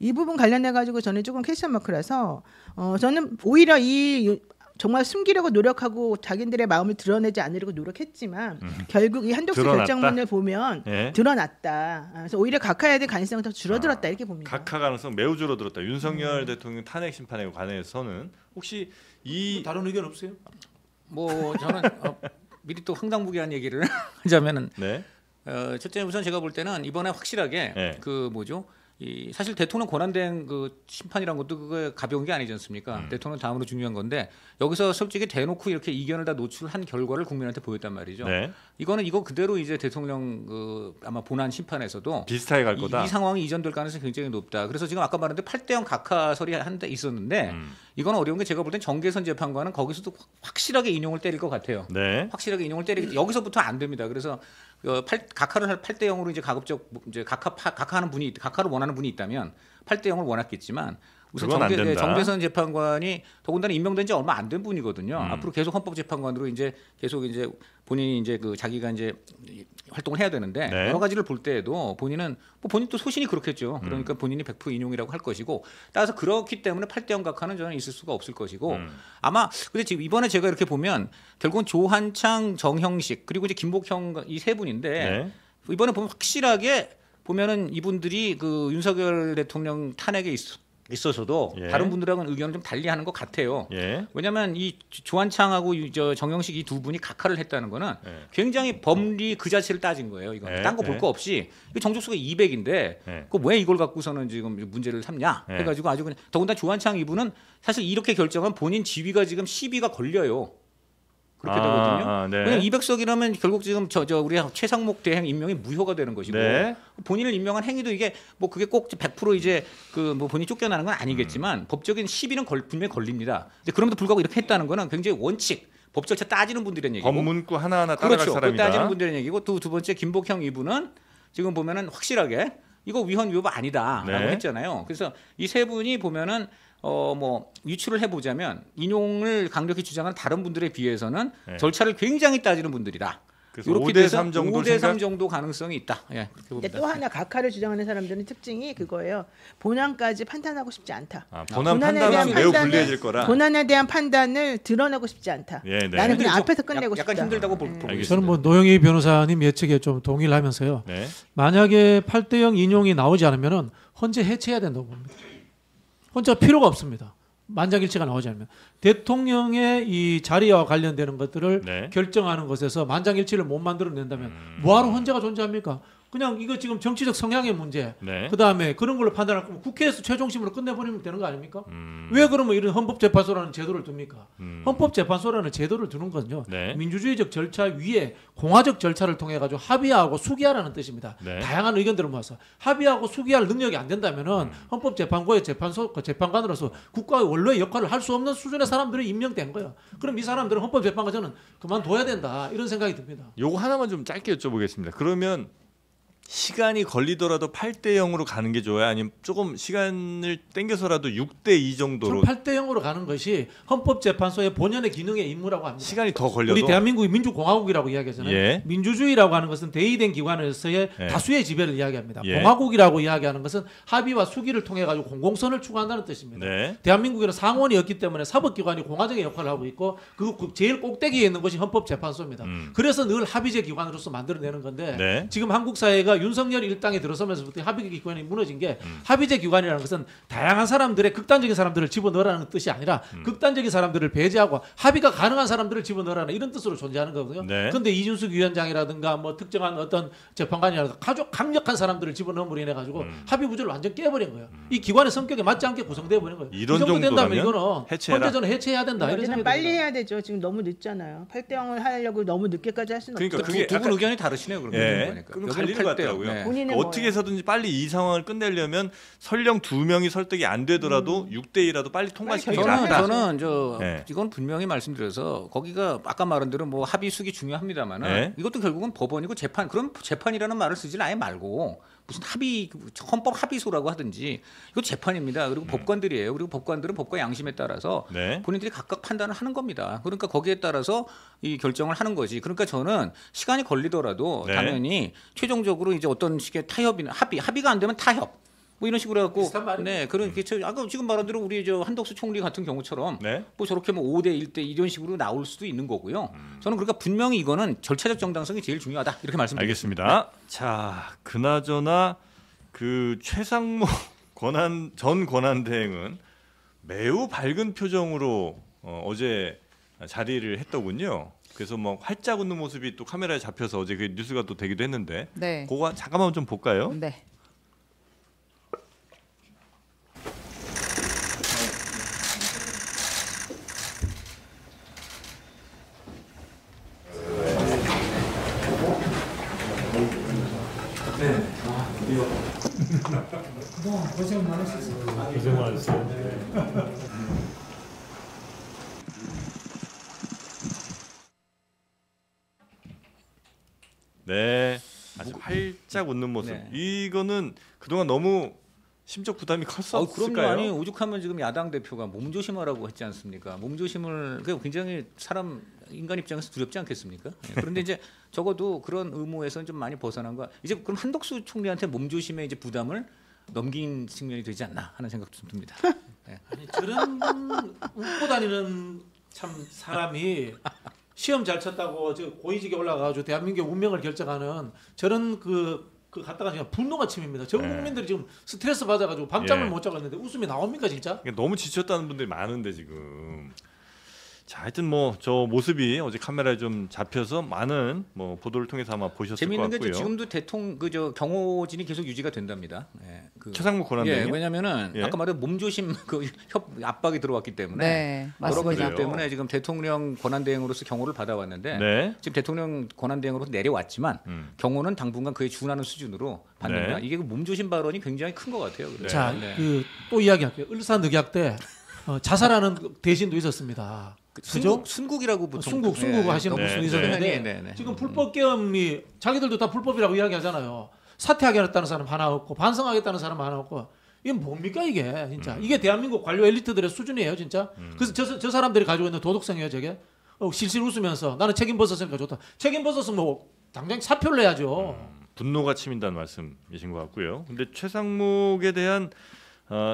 이 부분 관련해 가지고 저는 조금 퀘스천 마크라서 저는 오히려 정말 숨기려고 노력하고 자기들의 마음을 드러내지 않으려고 노력했지만 결국 이 한덕수 드러났다? 결정문을 보면 예. 드러났다. 그래서 오히려 각하에 대한 가능성은 더 줄어들었다 이렇게 봅니다. 각하 가능성 매우 줄어들었다. 윤석열 대통령 탄핵 심판에 관해서는 혹시 이 다른 의견 없어요? 뭐 저는 미리 또 황당무계한 얘기를 하자면은 네. 첫째 우선 제가 볼 때는 이번에 확실하게 네. 사실 대통령 권한대행 그 심판이란 것도 그거 가벼운 게 아니지 않습니까? 대통령 다음으로 중요한 건데 여기서 솔직히 대놓고 이렇게 이견을 다 노출한 결과를 국민한테 보였단 말이죠. 네. 이거 그대로 이제 대통령 아마 본안 심판에서도 비슷하게 갈 거다. 이 상황이 이전될 가능성이 굉장히 높다. 그래서 지금 아까 말했는데 8대 0 각하설이 한 대 있었는데 이건 어려운 게 제가 볼 땐 정계선 재판관은 거기서도 확실하게 인용을 때릴 것 같아요. 네. 확실하게 인용을 때리기 여기서부터 안 됩니다. 그래서 각하를 할 8대 0으로 이제 가급적 이제 각하를 원하는 분이 있다면 8대 0을 원했겠지만 우선 그건 안 된다. 정계선 재판관이 더군다나 임명된 지 얼마 안 된 분이거든요. 앞으로 계속 헌법재판관으로 이제 계속 이제 본인이 이제 자기가 이제 활동을 해야 되는데 네. 여러 가지를 볼 때에도 본인은 본인 또 소신이 그렇겠죠. 그러니까 본인이 100% 인용이라고 할 것이고 따라서 그렇기 때문에 8대 0 각하는 저는 있을 수가 없을 것이고 아마 근데 지금 이번에 제가 이렇게 보면 결국은 조한창, 정형식 그리고 이제 김복형 이 세 분인데 네. 이번에 보면 확실하게 보면은 이분들이 그 윤석열 대통령 탄핵에 있어서도 예. 다른 분들하고는 의견을 좀 달리하는 것 같아요. 예. 왜냐하면 이 조한창하고 정영식 이 두 분이 각하를 했다는 거는 예. 굉장히 법리 그 자체를 따진 거예요. 이건 예. 딴 거 볼 거 없이 이거 정족수가 200인데 예. 그 왜 이걸 갖고서는 지금 문제를 삼냐 예. 해가지고 아주 그냥 더군다나 조한창 이분은 사실 이렇게 결정한 본인 지위가 지금 시비가 걸려요. 그렇게 되거든요. 네. 왜냐면 200석이라면 결국 지금 저 우리 최상목 대행 임명이 무효가 되는 것이고 네. 본인을 임명한 행위도 이게 뭐 그게 꼭 100% 이제 그 뭐 본인이 쫓겨나는 건 아니겠지만 법적인 시비는 분명히 걸립니다. 근데 그럼에도 불구하고 이렇게 했다는 거는 굉장히 원칙 법 절차 따지는 분들의 얘기고 법문구 하나하나 따라갈 그렇죠. 사람이다. 따지는 분들의 얘기고 두 번째 김복형 이분은 지금 보면은 확실하게 이거 위헌 위법 아니다라고 네. 했잖아요. 그래서 이 세 분이 보면은 뭐 유추를 해보자면 인용을 강력히 주장하는 다른 분들에 비해서는 네. 절차를 굉장히 따지는 분들이다. 그래서 이렇게 5대 3 정도 5대 3 생각? 정도 가능성이 있다. 예, 그렇게 근데 봅니다. 또 하나 각하를 주장하는 사람들은 특징이 그거예요. 본안까지 판단하고 싶지 않다. 본안 본안에 판단은 대한 매우 판단을- 불리해질 거라. 본안에 대한 판단을 드러내고 싶지 않다. 예, 네. 나는 그냥 좀 앞에서 끝내고 약간 싶다. 힘들다고 보고 알겠습니다. 있습니다. 저는 뭐 노영희 변호사님 예측에 좀 동의를 하면서요. 네. 만약에 8대0 인용이 나오지 않으면은 헌재 해체해야 된다고 봅니다. 헌재가 필요가 없습니다. 만장일치가 나오지 않으면 대통령의 이 자리와 관련되는 것들을 네. 결정하는 것에서 만장일치를 못 만들어낸다면 뭐하러 헌재가 존재합니까? 그냥 이거 지금 정치적 성향의 문제. 네. 그다음에 그런 걸로 판단할 거면 국회에서 최종심으로 끝내버리면 되는 거 아닙니까? 왜 그러면 이런 헌법재판소라는 제도를 둡니까? 헌법재판소라는 제도를 두는 건요. 네. 민주주의적 절차 위에 공화적 절차를 통해 가지고 합의하고 수기하라는 뜻입니다. 네. 다양한 의견들을 모아서 합의하고 수기할 능력이 안 된다면은 헌법재판소의 재판관으로서 국가의 원로의 역할을 할 수 없는 수준의 사람들이 임명된 거예요. 그럼 이 사람들은 헌법재판관 저는 그만둬야 된다 이런 생각이 듭니다. 요거 하나만 좀 짧게 여쭤보겠습니다. 그러면 시간이 걸리더라도 8대 0으로 가는 게 좋아요? 아니면 조금 시간을 땡겨서라도 6대 2 정도로 8대 0으로 가는 것이 헌법재판소의 본연의 기능의 임무라고 합니다. 시간이 더 걸려도 우리 대한민국이 민주공화국이라고 이야기하잖아요. 예. 민주주의라고 하는 것은 대의된 기관에서의 예. 다수의 지배를 이야기합니다. 예. 공화국이라고 이야기하는 것은 합의와 수기를 통해 가지고 공공선을 추구한다는 뜻입니다. 네. 대한민국에는 상원이 없기 때문에 사법기관이 공화적인 역할을 하고 있고 그 제일 꼭대기에 있는 것이 헌법재판소입니다. 그래서 늘 합의제 기관으로서 만들어내는 건데 네. 지금 한국 사회가 윤석열 일당에 들어서면서부터 합의제 기관이 무너진 게 합의제 기관이라는 것은 다양한 사람들의 극단적인 사람들을 집어넣으라는 뜻이 아니라 극단적인 사람들을 배제하고 합의가 가능한 사람들을 집어넣으라는 이런 뜻으로 존재하는 거거든요. 네. 그런데 이준숙 위원장이라든가 뭐 특정한 어떤 재판관이라든가 아주 강력한 사람들을 집어넣음으로 인해 가지고 합의 구조를 완전 깨버린 거예요. 이 기관의 성격에 맞지 않게 구성되어 버린 거예요. 이런 이 정도 된다면 정도라면 이거는 해체해라. 헌재전은 해체해야 된다. 이런 어쨌든 생각이 빨리 듭니다. 해야 되죠. 지금 너무 늦잖아요. 8대 0을 하려고 너무 늦게까지 할 수는 그러니까 없죠. 그게 두 분 약간- 의견이 다르시네요. 그러면 예. 보니까. 그럼 여기는 갈리는 것 8대 0. 같더라고요. 네. 본인은 그러니까 어떻게 해서든지 빨리 이 상황을 끝내려면 설령 2명이 설득이 안 되더라도 6대 2라도 빨리 통과시키는 게 저는- 낫다. 저는 저 네. 이건 분명히 말씀드려서 거기가 아까 말한 대로 뭐 합의 수기 중요합니다만은 네. 이것도 결국은 법원이고 재판 그럼 재판이라는 말을 쓰질 아예 말고 무슨 합의 헌법 합의소라고 하든지 이거 재판입니다. 그리고 법관들이에요. 그리고 법관들은 법과 양심에 따라서 네. 본인들이 각각 판단을 하는 겁니다. 그러니까 거기에 따라서 이 결정을 하는 거지. 그러니까 저는 시간이 걸리더라도 네. 당연히 최종적으로 이제 어떤 식의 타협이나 합의가 안 되면 타협. 뭐 이런 식으로 해갖고 비슷한 말이죠. 네 그런 게 아까 지금 말한 대로 우리 저 한덕수 총리 같은 경우처럼 네. 뭐 저렇게 뭐 5대 1대 이런 식으로 나올 수도 있는 거고요. 저는 그러니까 분명히 이거는 절차적 정당성이 제일 중요하다 이렇게 말씀드리겠습니다. 알겠습니다. 자, 그나저나 그 최상목 전 권한대행은 매우 밝은 표정으로 어제 자리를 했더군요. 그래서 뭐 활짝 웃는 모습이 또 카메라에 잡혀서 어제 그 뉴스가 또 되기도 했는데 네. 그거 잠깐만 좀 볼까요? 네. 네, 아주 활짝 웃는 모습. 네. 이거는 그동안 너무 심적 부담이 그럼요. 컸을까요? 아니 오죽하면 지금 야당 대표가 몸조심하라고 했지 않습니까? 몸조심을 그 굉장히 사람 인간 입장에서 두렵지 않겠습니까? 예, 그런데 이제 적어도 그런 의무에서는 좀 많이 벗어난 거. 이제 그럼 한덕수 총리한테 몸조심의 이제 부담을 넘긴 측면이 되지 않나 하는 생각도 좀 듭니다. 예. 아니, 저런 웃고 다니는 참 사람이 시험 잘 쳤다고 저 고위직에 올라가가지고 대한민국의 운명을 결정하는 저런 그 갔다가 그냥 분노가 침입니다. 전 네. 국민들이 지금 스트레스 받아가지고 밤잠을 예. 못 자고 있는데 웃음이 나옵니까 진짜? 너무 지쳤다는 분들이 많은데 지금. 자, 하여튼 뭐 저 모습이 어제 카메라에 좀 잡혀서 많은 뭐 보도를 통해서 아마 보셨을 것 재미있는 게 같고요. 지금도 그저 경호진이 계속 유지가 된답니다. 예, 최상목 권한대행이요? 왜냐면은 예. 아까 말한 몸조심 압박이 들어왔기 때문에 네, 여러 가지 맞습니다. 그래요? 때문에 지금 대통령 권한대행으로서 경호를 받아왔는데 네. 지금 대통령 권한대행으로 내려왔지만 경호는 당분간 그에 준하는 수준으로 받는다. 네. 이게 그 몸조심 발언이 굉장히 큰 것 같아요. 그래서. 자, 네. 또 이야기할게요. 을사늑약 때 자살하는 대신도 있었습니다. 그죠? 순국이라고 보통 순국 하시는 네, 분이 네. 있었는데 네. 지금 불법 계엄이 자기들도 다 불법이라고 이야기하잖아요. 사퇴하겠다는 사람 하나 없고 반성하겠다는 사람 하나 없고 이게 뭡니까 이게 진짜 이게 대한민국 관료 엘리트들의 수준이에요 진짜. 그래서 저 사람들이 가지고 있는 도덕성이에요 저게. 실실 웃으면서 나는 책임 벗었으니까 좋다. 책임 벗었으면 뭐 당장 사표를 내야죠. 분노가 치민다는 말씀이신 것 같고요. 근데 최상목에 대한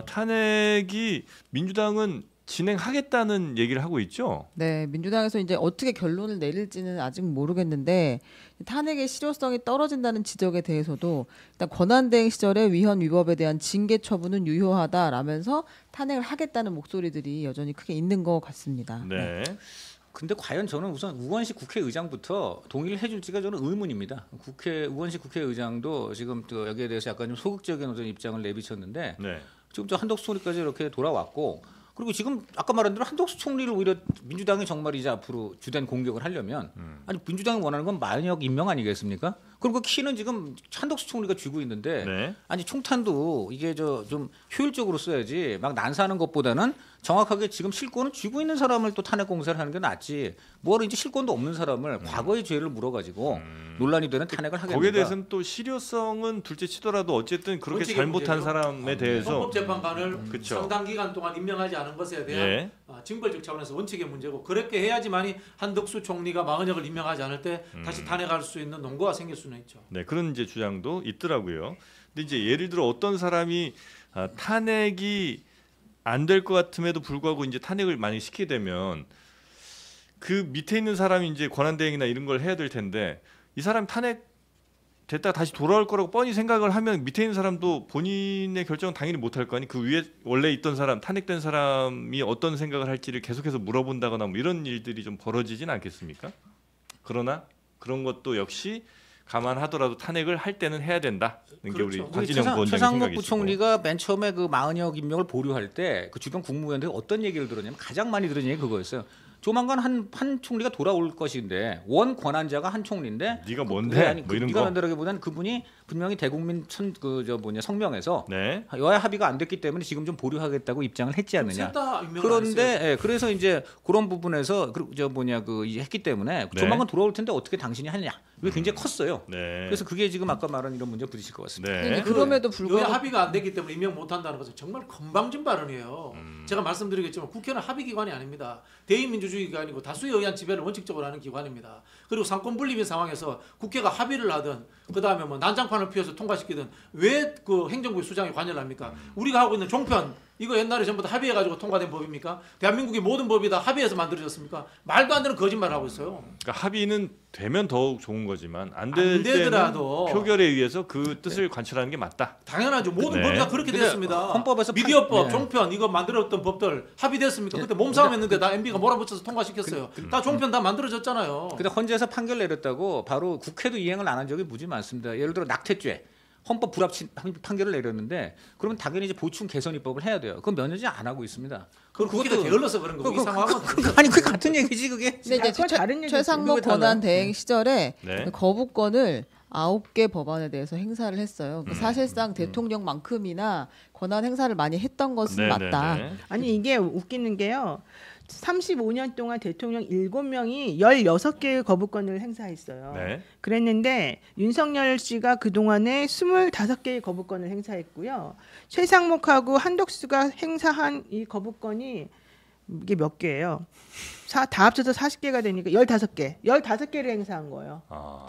탄핵이 민주당은 진행하겠다는 얘기를 하고 있죠. 네, 민주당에서 이제 어떻게 결론을 내릴지는 아직 모르겠는데 탄핵의 실효성이 떨어진다는 지적에 대해서도 일단 권한대행 시절의 위헌 위법에 대한 징계 처분은 유효하다라면서 탄핵을 하겠다는 목소리들이 여전히 크게 있는 것 같습니다. 네. 근데 과연 저는 우선 우원식 국회의장부터 동의를 해줄지가 저는 의문입니다. 우원식 국회의장도 지금 또 여기에 대해서 약간 좀 소극적인 어떤 입장을 내비쳤는데 네. 지금 저 한덕수 총리까지 이렇게 돌아왔고 그리고 지금 아까 말한 대로 한덕수 총리를 오히려 민주당이 정말 이제 앞으로 주된 공격을 하려면 아니 민주당이 원하는 건 마녀역 임명 아니겠습니까? 그럼 그 키는 지금 한덕수 총리가 쥐고 있는데 네. 아니 총탄도 이게 좀 효율적으로 써야지 막 난사하는 것보다는 정확하게 지금 실권을 쥐고 있는 사람을 또 탄핵 공세를 하는 게 낫지 뭐하러 이제 실권도 없는 사람을 과거의 죄를 물어가지고 논란이 되는 탄핵을 하겠는가? 거기에 대해서는 또 실효성은 둘째 치더라도 어쨌든 그렇게 원칙의 잘못한 문제죠. 사람에 대해서 헌법재판관을 그쵸. 상당 기간 동안 임명하지 않은 것에 대한 예. 징벌적 차원에서 원칙의 문제고 그렇게 해야지만이 한덕수 총리가 망언역을 임명하지 않을 때 다시 탄핵할 수 있는 논거가 생길 수는 있죠. 네, 그런 이제 주장도 있더라고요. 근데 이제 예를 들어 어떤 사람이 탄핵이 안 될 것 같음에도 불구하고 이제 탄핵을 많이 시키게 되면 그 밑에 있는 사람이 이제 권한대행이나 이런 걸 해야 될 텐데 이 사람 탄핵 됐다가 다시 돌아올 거라고 뻔히 생각을 하면 밑에 있는 사람도 본인의 결정은 당연히 못 할 거 아니 그 위에 원래 있던 사람 탄핵된 사람이 어떤 생각을 할지를 계속해서 물어본다거나 뭐 이런 일들이 좀 벌어지진 않겠습니까? 그러나 그런 것도 역시 감안하더라도 탄핵을 할 때는 해야 된다는 게 우리 그렇죠. 박진영 부원장의 최상목 생각이시고. 부총리가 맨 처음에 그 마은혁 임명을 보류할 때 그 주변 국무위원들이 어떤 얘기를 들었냐면 가장 많이 들은 얘기 그거였어요. 조만간 한 총리가 돌아올 것인데 원 권한자가 한 총리인데 네가 뭔데? 아니, 뭐 이런 네가 거. 뭔데라기보다는 그분이 분명히 대국민 성명에서 네. 여야 합의가 안 됐기 때문에 지금 좀 보류하겠다고 입장을 했지 않느냐. 셋다 임명을 안 했어요. 그런데 그래서 이제 그런 부분에서 이제 했기 때문에 네. 조만간 돌아올 텐데 어떻게 당신이 하느냐. 이게 굉장히 컸어요. 네. 그래서 그게 지금 아까 말한 이런 문제 부딪힐 것 같습니다. 네. 근데 그럼에도 여야 불구하고 합의가 안 됐기 때문에 임명 못 한다는 것은 정말 건방진 발언이에요. 제가 말씀드리겠지만 국회는 합의 기관이 아닙니다. 대의민주주의 기관이고 다수의 의안 지배를 원칙적으로 하는 기관입니다. 그리고 상권 분립인 상황에서 국회가 합의를 하든 그다음에 뭐 난장판을 피워서 통과시키든 왜 그 행정부의 수장이 관여를 합니까? 우리가 하고 있는 종편 이거 옛날에 전부 다 합의해가지고 통과된 법입니까? 대한민국의 모든 법이 다 합의해서 만들어졌습니까? 말도 안 되는 거짓말을 하고 있어요. 그러니까 합의는 되면 더욱 좋은 거지만 안 될 때는 되더라도 표결에 의해서 그 뜻을 관철하는 게 맞다. 당연하죠. 모든 네. 법이 다 그렇게 근데 됐습니다. 헌법에서 미디어법, 네. 종편 이거 만들었던 법들 합의됐습니까? 그때 몸싸움했는데 다 MB가 몰아붙여서 통과시켰어요. 다 종편 다 만들어졌잖아요. 근데 헌재에서 판결 내렸다고 바로 국회도 이행을 안 한 적이 무지 많습니다. 예를 들어 낙태죄. 헌법 불합치 판결을 내렸는데 그러면 당연히 이제 보충 개선 입법을 해야 돼요. 그건 몇 년째 안 하고 있습니다. 그건 국회가 게을러서 그런 거고 이 상황은 아니 그게 같은 얘기지 그게. 근데 이제 그건 다른 얘기죠. 최상목 그게 달라요? 권한 대행 시절에 네. 거부권을 9개 법안에 대해서 행사를 했어요. 그러니까 사실상 대통령만큼이나 권한 행사를 많이 했던 것은 네, 맞다. 네, 네. 아니 이게 웃기는 게요. 35년 동안 대통령 7명이 16개의 거부권을 행사했어요. 네. 그랬는데 윤석열 씨가 그동안에 25개의 거부권을 행사했고요. 최상목하고 한덕수가 행사한 이 거부권이 이게 몇 개예요? 다 합쳐서 40개가 되니까 15개. 15개를 행사한 거예요.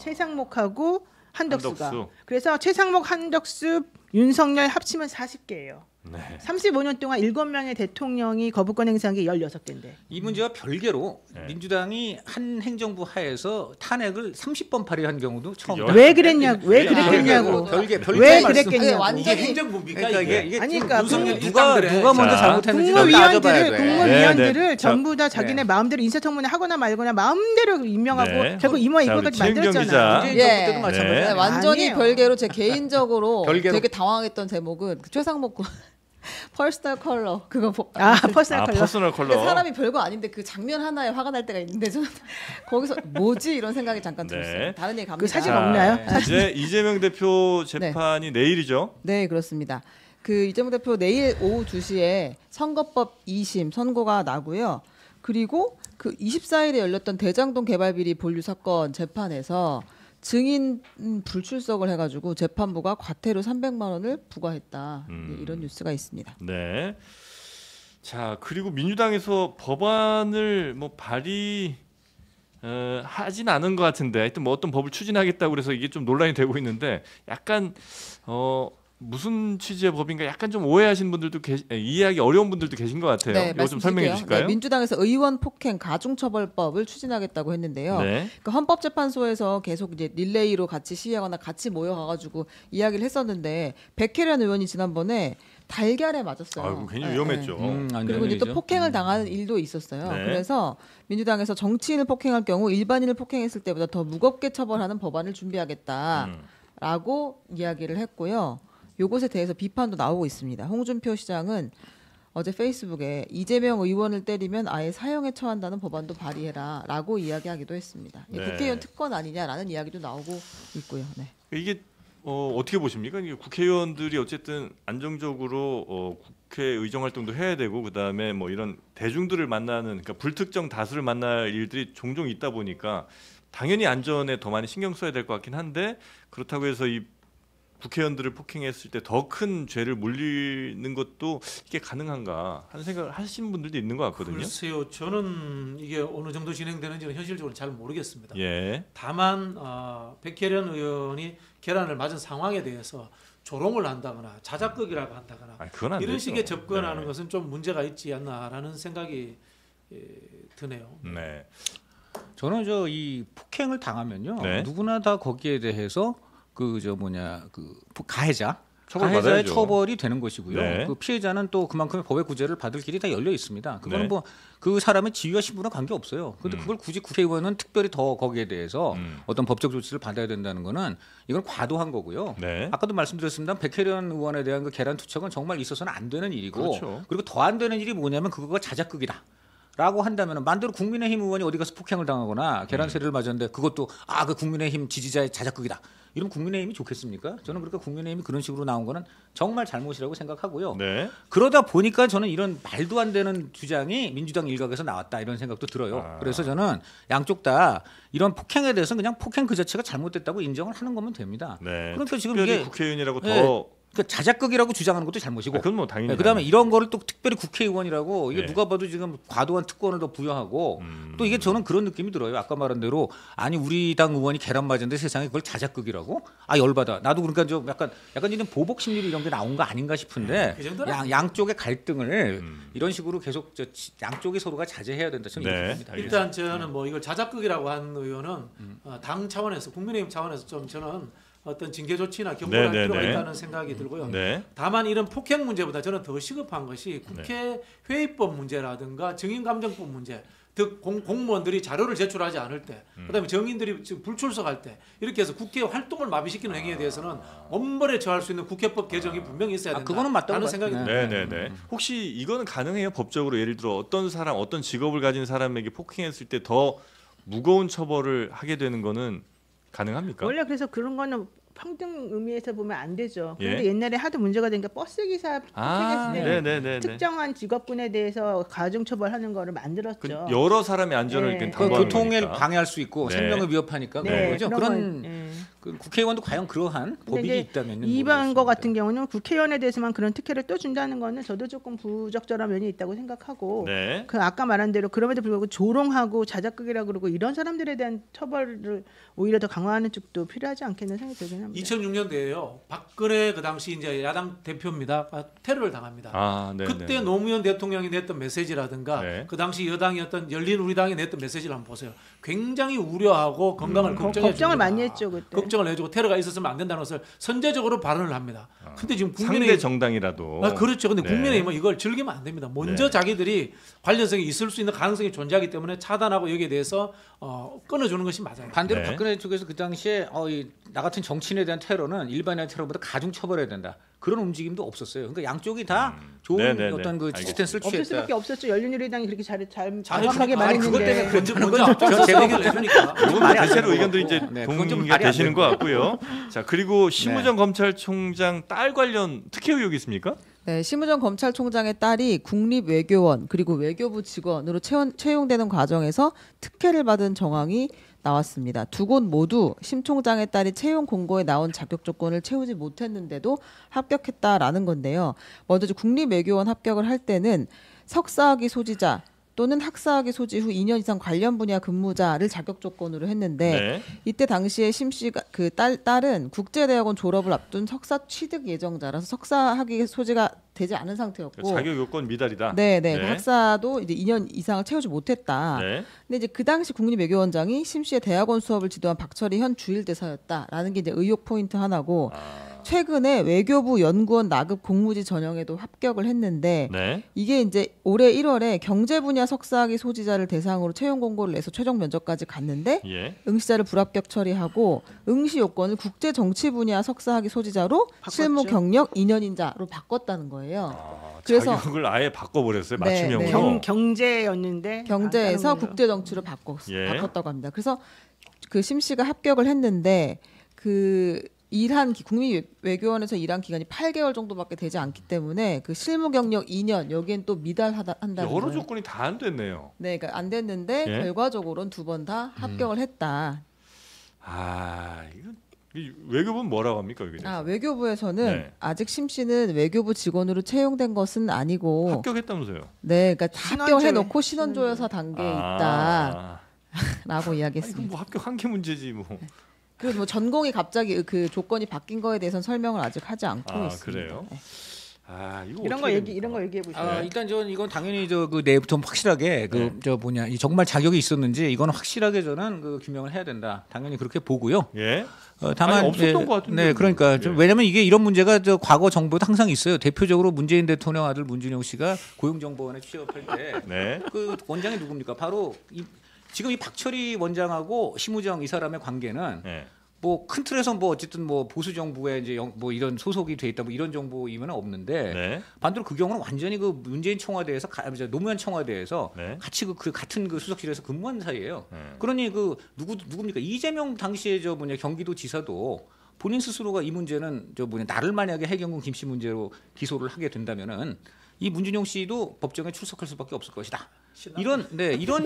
최상목하고 한덕수가. 한덕수. 그래서 최상목, 한덕수, 윤석열 합치면 40개예요. 네. 35년 동안 7명의 대통령이 거부권 행사한 게 16개인데. 이 문제와 별개로 네. 민주당이 한 행정부 하에서 탄핵을 30번 발의한 경우도 처음이다. 왜 그랬냐고. 왜 그랬겠냐고. 별개 왜 말씀. 그랬겠냐고. 아니, 이게 완전히 행정부입니까? 그러니까 이게? 이게 아니, 그러니까 윤석열 누가 누가 먼저 자, 잘못했는지 따져봐야 돼. 국무위원들을 네. 전부 다 자기네 네. 마음대로 인사청문회 하거나 말거나 마음대로 임명하고 네. 결국 이모와 자, 이거까지 우리 최은경 만들었잖아요. 기자. 문재인 예. 정부 때도 마찬가지야. 네, 완전히 아니에요. 별개로 제 개인적으로 별개로. 되게 당황했던 제목은 그 최상목 군 퍼스널 컬러 그거 퍼스널 컬러. 퍼스널 근데 컬러. 사람이 별거 아닌데 그 장면 하나에 화가 날 때가 있는데 저는 거기서 뭐지 이런 생각이 잠깐 네. 들었어요. 다른 얘기 갑니다. 그 사진 자, 없나요? 이제 이재명 대표 재판이 내일이죠. 네, 그렇습니다. 그 이재명 대표 내일 오후 2시에 선거법 2심 선고가 나고요. 그리고 그 24일에 열렸던 대장동 개발 비리 본류 사건 재판에서 증인 불출석을 해가지고 재판부가 과태료 300만 원을 부과했다. 이런 뉴스가 있습니다. 네. 자 그리고 민주당에서 법안을 뭐 발의 하진 않은 것 같은데 하여튼 뭐 어떤 법을 추진하겠다고 그래서 이게 좀 논란이 되고 있는데 약간 무슨 취지의 법인가 약간 좀 오해하시는 분들도 이해하기 어려운 분들도 계신 것 같아요. 네, 이거 좀 설명해 말씀드릴게요. 주실까요? 네, 민주당에서 의원 폭행 가중처벌법을 추진하겠다고 했는데요. 네. 그 헌법재판소에서 계속 이제 릴레이로 같이 시위하거나 같이 모여가가지고 이야기를 했었는데 백혜련 의원이 지난번에 달걀에 맞았어요. 아이고 괜히 네, 위험했죠. 네. 그리고 이제 또 폭행을 당하는 일도 있었어요. 네. 그래서 민주당에서 정치인을 폭행할 경우 일반인을 폭행했을 때보다 더 무겁게 처벌하는 법안을 준비하겠다라고 이야기를 했고요. 요것에 대해서 비판도 나오고 있습니다. 홍준표 시장은 어제 페이스북에 이재명 의원을 때리면 아예 사형에 처한다는 법안도 발의해라라고 이야기하기도 했습니다. 이게 네. 국회의원 특권 아니냐라는 이야기도 나오고 있고요. 네. 이게 어떻게 보십니까? 이게 국회의원들이 어쨌든 안정적으로 국회 의정 활동도 해야 되고 그다음에 뭐 이런 대중들을 만나는 그러니까 불특정 다수를 만날 일들이 종종 있다 보니까 당연히 안전에 더 많이 신경 써야 될 것 같긴 한데 그렇다고 해서 이 국회의원들을 폭행했을 때 더 큰 죄를 물리는 것도 이게 가능한가 하는 생각을 하시는 분들도 있는 것 같거든요. 글쎄요, 저는 이게 어느 정도 진행되는지는 현실적으로 잘 모르겠습니다. 예. 다만 백혜련 의원이 계란을 맞은 상황에 대해서 조롱을 한다거나 자작극이라고 한다거나 그건 안 이런 되죠. 식의 접근하는 네. 것은 좀 문제가 있지 않나라는 생각이 드네요. 네. 저는 이 폭행을 당하면요 네. 누구나 다 거기에 대해서 가해자 처벌받아야죠. 가해자의 처벌이 되는 것이고요. 네. 그 피해자는 또 그만큼의 법의 구제를 받을 길이 다 열려 있습니다. 그거는 네. 뭐 그 사람의 지위와 신분과 관계 없어요. 그런데 그걸 굳이 국회의원은 특별히 더 거기에 대해서 어떤 법적 조치를 받아야 된다는 거는 이건 과도한 거고요. 네. 아까도 말씀드렸습니다. 백혜련 의원에 대한 그 계란 투척은 정말 있어서는 안 되는 일이고 그렇죠. 그리고 더 안 되는 일이 뭐냐면 그거가 자작극이다. 라고 한다면 만대로 국민의힘 의원이 어디 가서 폭행을 당하거나 계란세례를 맞았는데 그것도 그 국민의힘 지지자의 자작극이다. 이러면 국민의힘이 좋겠습니까? 저는 그러니까 국민의힘이 그런 식으로 나온 거는 정말 잘못이라고 생각하고요. 네. 그러다 보니까 저는 이런 말도 안 되는 주장이 민주당 일각에서 나왔다 이런 생각도 들어요. 그래서 저는 양쪽 다 이런 폭행에 대해서 그냥 폭행 그 자체가 잘못됐다고 인정을 하는 거면 됩니다. 네. 그러니까 지금 특별히 이게 국회의원이라고 네. 더 그러니까 자작극이라고 주장하는 것도 잘못이고 그건 뭐 당연히 그다음에 이런 거를 또 특별히 국회의원이라고 이게 네. 누가 봐도 지금 과도한 특권을 더 부여하고 또 이게 저는 그런 느낌이 들어요. 아까 말한 대로 아니 우리 당 의원이 계란 맞았는데 세상에 그걸 자작극이라고? 열받아. 나도 그러니까 좀 약간 이런 보복 심리 이런 게 나온 거 아닌가 싶은데 그 정도는 양쪽의 갈등을 이런 식으로 계속 양쪽이 서로가 자제해야 된다. 저는 네. 이렇게 봅니다. 일단 저는 뭐 이걸 자작극이라고 한 의원은 당 차원에서 국민의힘 차원에서 좀 저는 어떤 징계 조치나 경고를 할 네, 필요가 네. 있다는 생각이 들고요. 네. 다만 이런 폭행 문제보다 저는 더 시급한 것이 국회 회의법 문제라든가 증인감정법 문제, 즉 공무원들이 자료를 제출하지 않을 때, 그다음에 정인들이 지금 불출석할 때 이렇게 해서 국회 활동을 마비시키는 행위에 대해서는 엄벌에 처할 수 있는 국회법 개정이 분명히 있어야 된다. 그거는 맞다고 라는 생각이 봐요. 듭니다. 네네네. 혹시 이거는 가능해요? 법적으로 예를 들어 어떤 사람, 어떤 직업을 가진 사람에게 폭행했을 때 더 무거운 처벌을 하게 되는 거는 가능합니까? 원래 그래서 그런 거는 평등 의미에서 보면 안 되죠. 그런데 예. 옛날에 하도 문제가 된 게 버스 기사 폭행했을 때 네네네. 특정한 직업군에 대해서 가중처벌하는 거를 만들었죠. 여러 사람의 안전을 네. 그 담보하는 교통을 거니까. 방해할 수 있고 네. 생명을 위협하니까 네, 그런 거죠. 그런 그런 건, 예. 그 국회의원도 과연 그러한 근데 법익이 이제 있다면 이번 거 같은 경우는 국회의원에 대해서만 그런 특혜를 또 준다는 거는 저도 조금 부적절한 면이 있다고 생각하고 네. 그 아까 말한 대로 그럼에도 불구하고 조롱하고 자작극이라고 그러고 이런 사람들에 대한 처벌을 오히려 더 강화하는 쪽도 필요하지 않겠는 생각이 들긴 합니다. 2006년도에요. 박근혜 그 당시 이제 야당 대표입니다. 테러를 당합니다. 아, 네. 그때 노무현 대통령이 냈던 메시지라든가 네. 그 당시 여당이었던 열린우리당이 냈던 메시지를 한번 보세요. 굉장히 우려하고 건강을 걱정해 걱정을 줍니다. 많이 했죠 그때. 걱정을 해주고 테러가 있었으면 안 된다는 것을 선제적으로 발언을 합니다. 근데 지금 상대 국민의 정당이라도. 그렇죠. 근데 네. 국민의힘은 이걸 즐기면 안 됩니다. 먼저 네. 자기들이 관련성이 있을 수 있는 가능성이 존재하기 때문에 차단하고 여기에 대해서 끊어주는 것이 맞아요. 반대로 네. 박근혜 쪽에서 그 당시에 나 같은 정치인에 대한 테러는 일반의 테러보다 가중 처벌해야 된다. 그런 움직임도 없었어요. 그러니까 양쪽이 다 좋은 네네네. 어떤 그 알겠습니다. 스탠스를 없을 취했다. 수밖에 없었죠. 열린우리당이 그렇게 잘 잘해주니까. 정확하게 아니, 그것 때문에 말했는데 먼저 앞장서서 제가 얘기를 해주니까. 이건 말이 안 대체로 되는 의견들이 거고. 이제 네, 그건 좀 동의가 말이 안 되시는 되는 것 같고요. 자, 그리고 심우정 검찰총장 딸 관련 특혜 의혹이 있습니까? 네, 심우정 검찰총장의 딸이 국립외교원 그리고 외교부 직원으로 채용되는 과정에서 특혜를 받은 정황이 나왔습니다. 두 곳 모두 심 총장의 딸이 채용 공고에 나온 자격 조건을 채우지 못했는데도 합격했다라는 건데요. 먼저 국립외교원 합격을 할 때는 석사학위 소지자 또는 학사학위 소지 후 2년 이상 관련 분야 근무자를 자격 조건으로 했는데 네. 이때 당시에 심 씨가 그 딸은 국제대학원 졸업을 앞둔 석사 취득 예정자라서 석사학위 소지가 되지 않은 상태였고 자격 요건 미달이다. 네네 그 학사도 이제 2년 이상을 채우지 못했다. 네. 근데 이제 그 당시 국립외교원장이 심 씨의 대학원 수업을 지도한 박철희 현 주일대사였다라는 게 이제 의혹 포인트 하나고 최근에 외교부 연구원 나급 공무지 전형에도 합격을 했는데 네. 이게 이제 올해 1월에 경제 분야 석사학위 소지자를 대상으로 채용 공고를 내서 최종 면접까지 갔는데 예. 응시자를 불합격 처리하고 응시 요건을 국제 정치 분야 석사학위 소지자로 바꿨죠. 실무 경력 2년인자로 바꿨다는 거예요. 그래서 자격을 아예 바꿔버렸어요. 네, 맞춤형으로. 네. 경제였는데 경제에서 다른 걸로. 국제 정치로 예. 바꿨다고 합니다. 그래서 그 심 씨가 합격을 했는데 그 국립외교원에서 일한 기간이 8개월 정도밖에 되지 않기 때문에 그 실무 경력 2년 여기엔 또 미달한다는 여러 거예요. 조건이 다 안 됐네요. 네, 그러니까 안 됐는데 예? 결과적으로는 두 번 다 합격을 했다. 이거 외교부는 뭐라고 합니까 여기? 외교부에서는 네. 아직 심 씨는 외교부 직원으로 채용된 것은 아니고 합격했다면서요? 네, 그러니까 다 신원조회. 합격해놓고 신원조사 단계에 있다라고 이건 이야기했습니다. 뭐 합격한 게 문제지 뭐. 그리고 뭐 전공이 갑자기 그 조건이 바뀐 거에 대해서는 설명을 아직 하지 않고 있습니다. 그래요? 네. 이거 이런 거 어떻게 얘기 이런 거 얘기해 보세요. 네. 일단 이건 당연히 그 내부터 확실하게 이 정말 자격이 있었는지 이거는 확실하게 저는 그 규명을 해야 된다. 당연히 그렇게 보고요. 예. 다만 없었던 것 같은데. 네, 그러니까 좀 예. 왜냐면 이게 이런 문제가 과거 정부도 항상 있어요. 대표적으로 문재인 대통령 아들 문준용 씨가 고용정보원에 취업할 때 네. 그 원장이 누굽니까? 바로 지금 이 박철희 원장하고 심우정 이 사람의 관계는 네. 뭐 큰 틀에서 뭐 어쨌든 뭐 보수 정부에 이제 뭐 이런 소속이 돼 있다 뭐 이런 정보이면 없는데 네. 반대로 그 경우는 완전히 그 문재인 청와대에서 노무현 청와대에서 네. 같이 그 같은 그 수석실에서 근무한 사이예요. 네. 그러니 그 누굽니까? 이재명 당시에 경기도 지사도 본인 스스로가 이 문제는 나를 만약에 해경군 김씨 문제로 기소를 하게 된다면은 이 문준용 씨도 법정에 출석할 수밖에 없을 것이다. 이런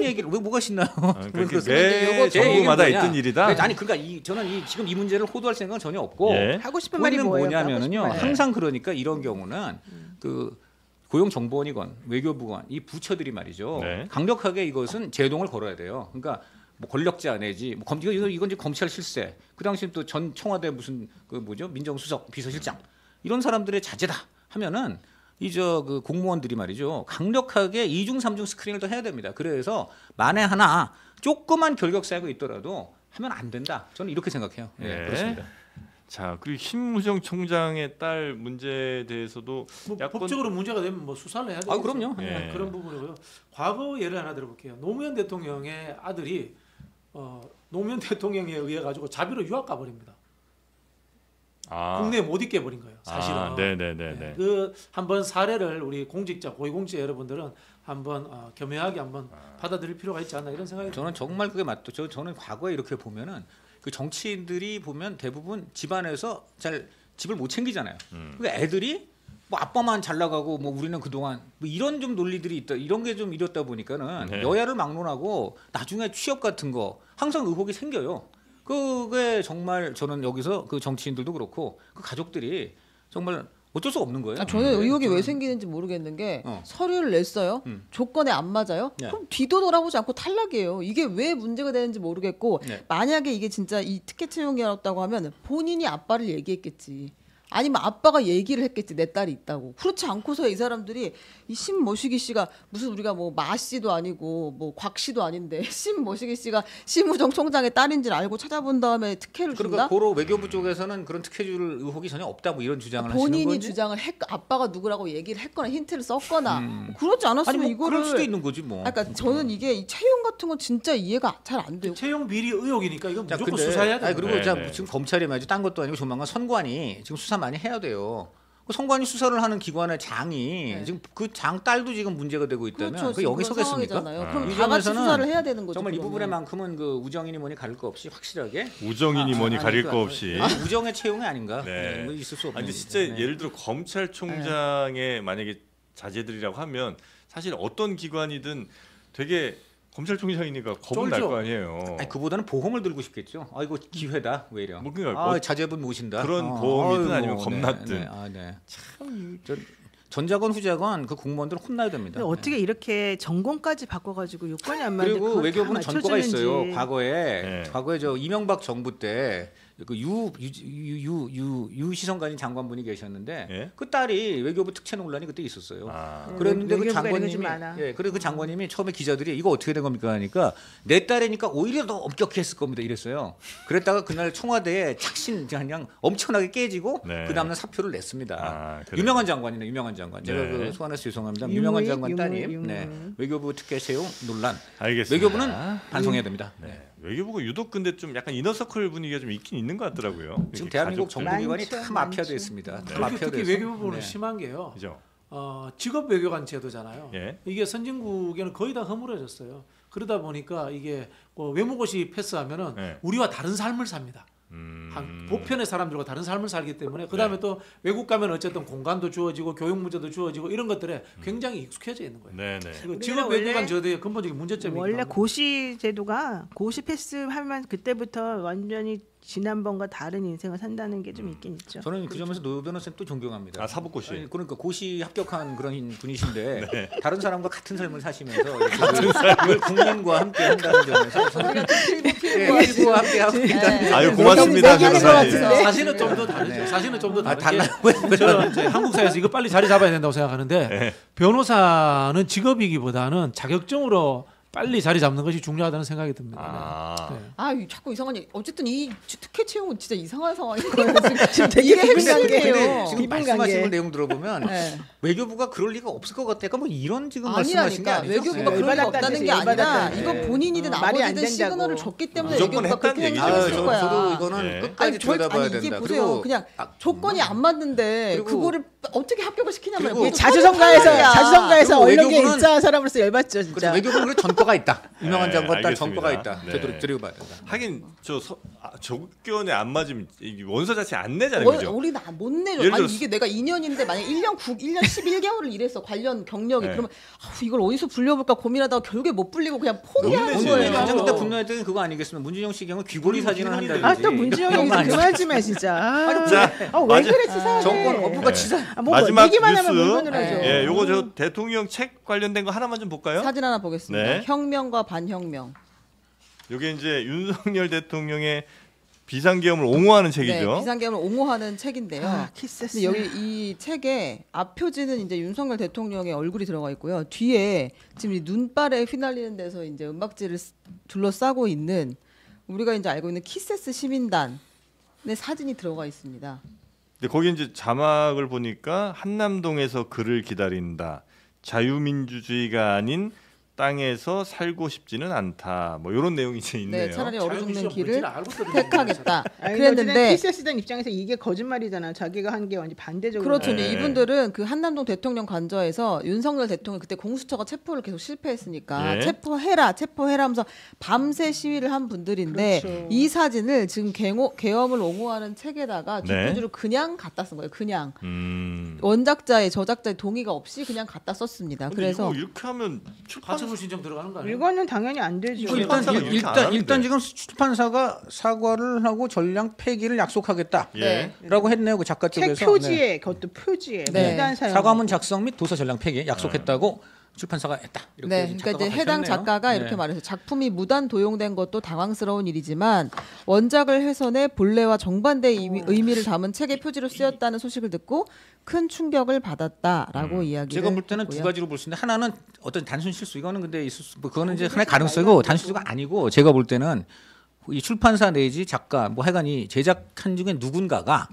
얘기를 왜 뭐가 신나요? 그렇게 제 매 정부마다 얘기는 있던 일이다. 아니 그러니까 저는 지금 이 문제를 호도할 생각은 전혀 없고 예. 하고 싶은 말이 보이는 뭐예요? 뭐냐면은요. 하고 싶은 말. 항상 그러니까 이런 경우는 그 고용정보원이건 외교부건 이 부처들이 말이죠. 네. 강력하게 이것은 제동을 걸어야 돼요. 그러니까 뭐 권력자 내지 뭐 이건 이제 검찰 실세. 그 당시 또 전 청와대 무슨 민정수석 비서실장 이런 사람들의 자제다 하면은 그 공무원들이 말이죠. 강력하게 2중 3중 스크린을 더 해야 됩니다. 그래서 만에 하나 조그만 결격 사유가 있더라도 하면 안 된다. 저는 이렇게 생각해요. 예, 네. 그렇습니다. 자, 그리고 심우정 총장의 딸 문제에 대해서도 뭐 야권- 법적으로 문제가 되면 뭐 수사를 해야 되겠죠. 그럼요. 예. 그런 부분이고요. 과거 예를 하나 들어볼게요. 노무현 대통령의 아들이 노무현 대통령에 의해 가지고 자비로 유학 가버립니다. 국내에 못 있게 해버린 거예요. 사실은. 네네네. 그 한번 사례를 우리 고위공직자 여러분들은 한번 겸허하게 한번 받아들일 필요가 있지 않나 이런 생각이 저는 정말 그게 맞죠. 저는 과거에 이렇게 보면은 그 정치인들이 보면 대부분 집안에서 잘 집을 못 챙기잖아요. 그러니까 애들이 뭐 아빠만 잘 나가고 뭐 우리는 그동안 뭐 이런 좀 논리들이 있다. 이런 게 좀 이렇다 보니까는 네. 여야를 막론하고 나중에 취업 같은 거 항상 의혹이 생겨요. 그게 정말 저는 여기서 그 정치인들도 그렇고 그 가족들이 정말 어쩔 수 없는 거예요. 저는 의혹이 왜 생기는지 모르겠는 게 서류를 냈어요. 조건에 안 맞아요. 네. 그럼 뒤도 돌아보지 않고 탈락이에요. 이게 왜 문제가 되는지 모르겠고 네. 만약에 이게 진짜 이 특혜 채용이었다고 하면 본인이 아빠를 얘기했겠지. 아니면 아빠가 얘기를 했겠지. 내 딸이 있다고. 그렇지 않고서 이 사람들이 이 신모시기 씨가 무슨 우리가 뭐 마 씨도 아니고 뭐 곽 씨도 아닌데 신모시기 씨가 심우정 총장의 딸인지를 알고 찾아본 다음에 특혜를 그러니까 준다? 고로 외교부 쪽에서는 그런 특혜줄 의혹이 전혀 없다 뭐 이런 주장을 하시는 본인이 거지. 주장을 아빠가 누구라고 얘기를 했거나 힌트를 썼거나 그렇지 않았으면 아니 뭐 이거를 그럴 수도 있는 거지 뭐. 그러니까 저는 이게 이 채용 같은 건 진짜 이해가 잘 안 돼요. 채용 비리 의혹이니까 이건 자, 무조건 근데, 수사해야 돼요. 아니, 그리고 네, 자, 네. 지금 검찰이 말이죠. 딴 것도 아니고 조만간 선관위 지금 수사 많이 해야 돼요. 그 선관위 수사를 하는 기관의 장이 네. 지금 그 장 딸도 지금 문제가 되고 있다면 그렇죠. 그 여기 지금 그런 서겠습니까? 상황이잖아요. 그럼 이 다 같이 점에서는 수사를 해야 되는 거죠. 정말 이 그러면. 부분에만큼은 그 우정이니 뭐니 가릴 거 없이 확실하게 우정이니 뭐니 가릴 거 없이. 우정의 채용이 아닌가? 네. 네. 뭐 있을 수 없는. 아니 근데 진짜 네. 예를 들어 검찰총장의 만약에 자제들이라고 하면 사실 어떤 기관이든 되게 검찰총장이니까 겁은 날 쫄죠. 거 아니에요. 아니, 그보다는 보험을 들고 싶겠죠. 아 이거 기회다. 왜 이래? 뭐 그러니까 아 뭐 자제분 모신다. 그런 보험이든 아이고, 아니면 겁났든. 네, 아, 네. 참 전자건 후자건 그 공무원들 혼나야 됩니다. 근데 어떻게 이렇게 전공까지 바꿔가지고 요건이 안 맞는데 그리고 그걸 외교부는 다 전과가 있어요. 맞춰주는지. 과거에 네. 저 이명박 정부 때 그 유시성관인 장관분이 계셨는데 예? 그 딸이 외교부 특채 논란이 그때 있었어요. 아. 그랬는데 그 외교부가 이런 게 장관님이 좀 많아. 그래서 그 장관님이 처음에 기자들이 이거 어떻게 된 겁니까 하니까 내 딸이니까 오히려 더 엄격히 했을 겁니다 이랬어요. 그랬다가 그날 청와대에 착신 그냥 엄청나게 깨지고 네. 그 다음날 사표를 냈습니다. 아, 그래요? 유명한 장관이네 유명한 장관. 제가 네. 그 소환해서 죄송합니다. 유명한 장관 유무의, 따님 유무의. 네. 외교부 특혜 채용 논란. 알겠습니다. 외교부는 반성해야 됩니다. 네. 외교부가 유독 근데 좀 약간 이너서클 분위기가 좀 있긴 있는 것 같더라고요. 지금 이렇게 대한민국 가족들. 정보기관이 많죠, 다 마피아돼 많죠. 있습니다. 다 특히 마피아돼서. 외교부는 네. 심한 게요. 그죠? 직업 외교관 제도잖아요. 예. 이게 선진국에는 거의 다 허물어졌어요. 그러다 보니까 이게 뭐 외모고시 패스하면은 네. 우리와 다른 삶을 삽니다. 한 보편의 사람들과 다른 삶을 살기 때문에 그 다음에 또 외국 가면 어쨌든 공간도 주어지고 교육 문제도 주어지고 이런 것들에 굉장히 익숙해져 있는 거예요. 네네. 이거 직업 원래- 외교관 제도의 근본적인 문제점이 원래 고시 제도가 고시 패스하면 그때부터 완전히 지난번과 다른 인생을 산다는 게 좀 있긴 있죠. 저는 그 점에서 노 변호사님 또 존경합니다. 아, 사법고시. 아니, 그러니까 고시 합격한 그런 분이신데 네. 다른 사람과 같은 삶을 사시면서 이걸 국민과 함께 한다는 점에서 저는 국민과 함께 하고 있다는 아유 네. 고맙습니다 네. 변호사님. 네. 사실은 좀 더 다르죠. 네. 사실은 좀 더 아, 다른 게 달라고요? 저는 이제 한국 사회에서 이거 빨리 자리 잡아야 된다고 생각하는데 네. 변호사는 직업이기보다는 자격증으로 빨리 자리 잡는 것이 중요하다는 생각이 듭니다. 아. 네. 아, 자꾸 이상한 얘기. 어쨌든 이 특혜 채용은 진짜 이상한 상황인 거예요. 지금 되게 이게 비밀 핵심이에요. 근데 지금 비밀 말씀하신 관계. 내용 들어보면 네. 외교부가 그럴 리가 없을 것 같아요. 뭐 이런 지금 말씀하신 게 아니라니까 아니죠. 외교부가 네. 그럴 리가 열받았다는 없다는 게 뜻이에요, 아니라 열받았다는 이거 뜻이에요. 본인이든 말이 안 아버지든 된다고. 시그널을 줬기 때문에 무조건 외교부가 했다는 그렇게 얘기죠. 행동을 아, 했을 거야. 저도 이거는 네. 끝까지 들여다봐야 이게 된다. 보세요. 그리고 그냥 조건이 안 맞는데 그리고- 그거를 어떻게 합격을 시키냐면 그리고 이게 자주성가해서 탈락이야. 언론계 외교부는- 입사한 사람으로서 열받죠 그래서 진짜. 외교부는 그래 전과가 있다. 유명한 네, 장관 딸 알겠습니다. 전과가 있다. 네. 되돌아봐야 된다. 하긴 조건에 안 맞으면 이 원서 자체 안 내잖아요, 그죠? 우리는 못 내죠. 예를 아니 들어서- 이게 내가 2년인데 만약 1년 11개월을 일했어 관련 경력이 네. 그러면 이걸 어디서 불려볼까 고민하다가 결국에 못 불리고 그냥 포기하는 내지. 거예요. 가장 그때 분노했던 게 그거 아니겠습니까? 문준영 씨 경우 귀걸이 사진을 한다든지. 아 또 문지영이 그런 거 아니에요? 그만 좀 해 진짜. 자, 왜 마지- 그래 치사하게. 정권 업무가 네. 치사. 아, 뭐 마지막 얘기만 하면 뉴스. 물건을 하죠. 예, 요거 저 대통령 책 관련된 거 하나만 좀 볼까요? 사진 하나 보겠습니다. 네. 혁명과 반혁명. 요게 이제 윤석열 대통령의 비상계엄을 옹호하는 책이죠. 네, 비상계엄을 옹호하는 책인데요. 아, 키스스. 근데 여기 이 책에 앞 표지는 이제 윤석열 대통령의 얼굴이 들어가 있고요. 뒤에 지금 이 눈발에 휘날리는 데서 이제 은박지를 둘러싸고 있는 우리가 이제 알고 있는 키세스 시민단의 사진이 들어가 있습니다. 근데 거기 이제 자막을 보니까 한남동에서 그를 기다린다. 자유민주주의가 아닌 땅에서 살고 싶지는 않다. 뭐 이런 내용이 이제 있네요. 네, 차라리 얼어 죽는 자유민주주의 길을 뭔지는 알고 들으면 택하겠다. 아니, 그랬는데 키스스단 입장에서 이게 거짓말이잖아. 자기가 한 게 완전 반대적으로. 그렇죠. 네. 이제 이분들은 그 한남동 대통령 관저에서 윤석열 대통령 그때 공수처가 체포를 계속 실패했으니까 예. 체포해라 하면서 밤새 시위를 한 분들인데 그렇죠. 이 사진을 지금 계엄을 옹호하는 책에다가 네. 뒷표지로 그냥 갖다 쓴 거예요. 그냥 음. 원작자의 저작자의 동의가 없이 그냥 갖다 썼습니다. 근데 그래서 이거 이렇게 하면 출판 가처분 신청 들어가는 거 아니에요? 이거는 당연히 안 되죠. 일단 출판사가 이렇게 안 하는데. 일단 지금 출판사가 사과를 하고 전량 폐기를 약속하겠다라고 예. 했네요. 그 작가 책 쪽에서. 표지에 그것도 표지에 네. 무단 사용. 사과문 작성 및 도서 전량 폐기 약속했다고 출판사가 했다. 이렇게 네, 지금 그러니까 이제 작가가 해당 밝혔네요. 작가가 이렇게 네. 말해서 작품이 무단 도용된 것도 당황스러운 일이지만 원작을 훼손해 본래와 정반대 의미를 담은 책의 표지로 쓰였다는 소식을 듣고 큰 충격을 받았다라고 이야기를 제가 볼 때는 두 했고요. 가지로 볼 수 있는데 하나는 어떤 단순 실수 이거는 근데 있을 수, 뭐 그거는 이제 하나의 가능성이고 단순 실수가 아니고 제가 볼 때는 이 출판사 내지 작가 뭐 하여간 이 제작한 중에 누군가가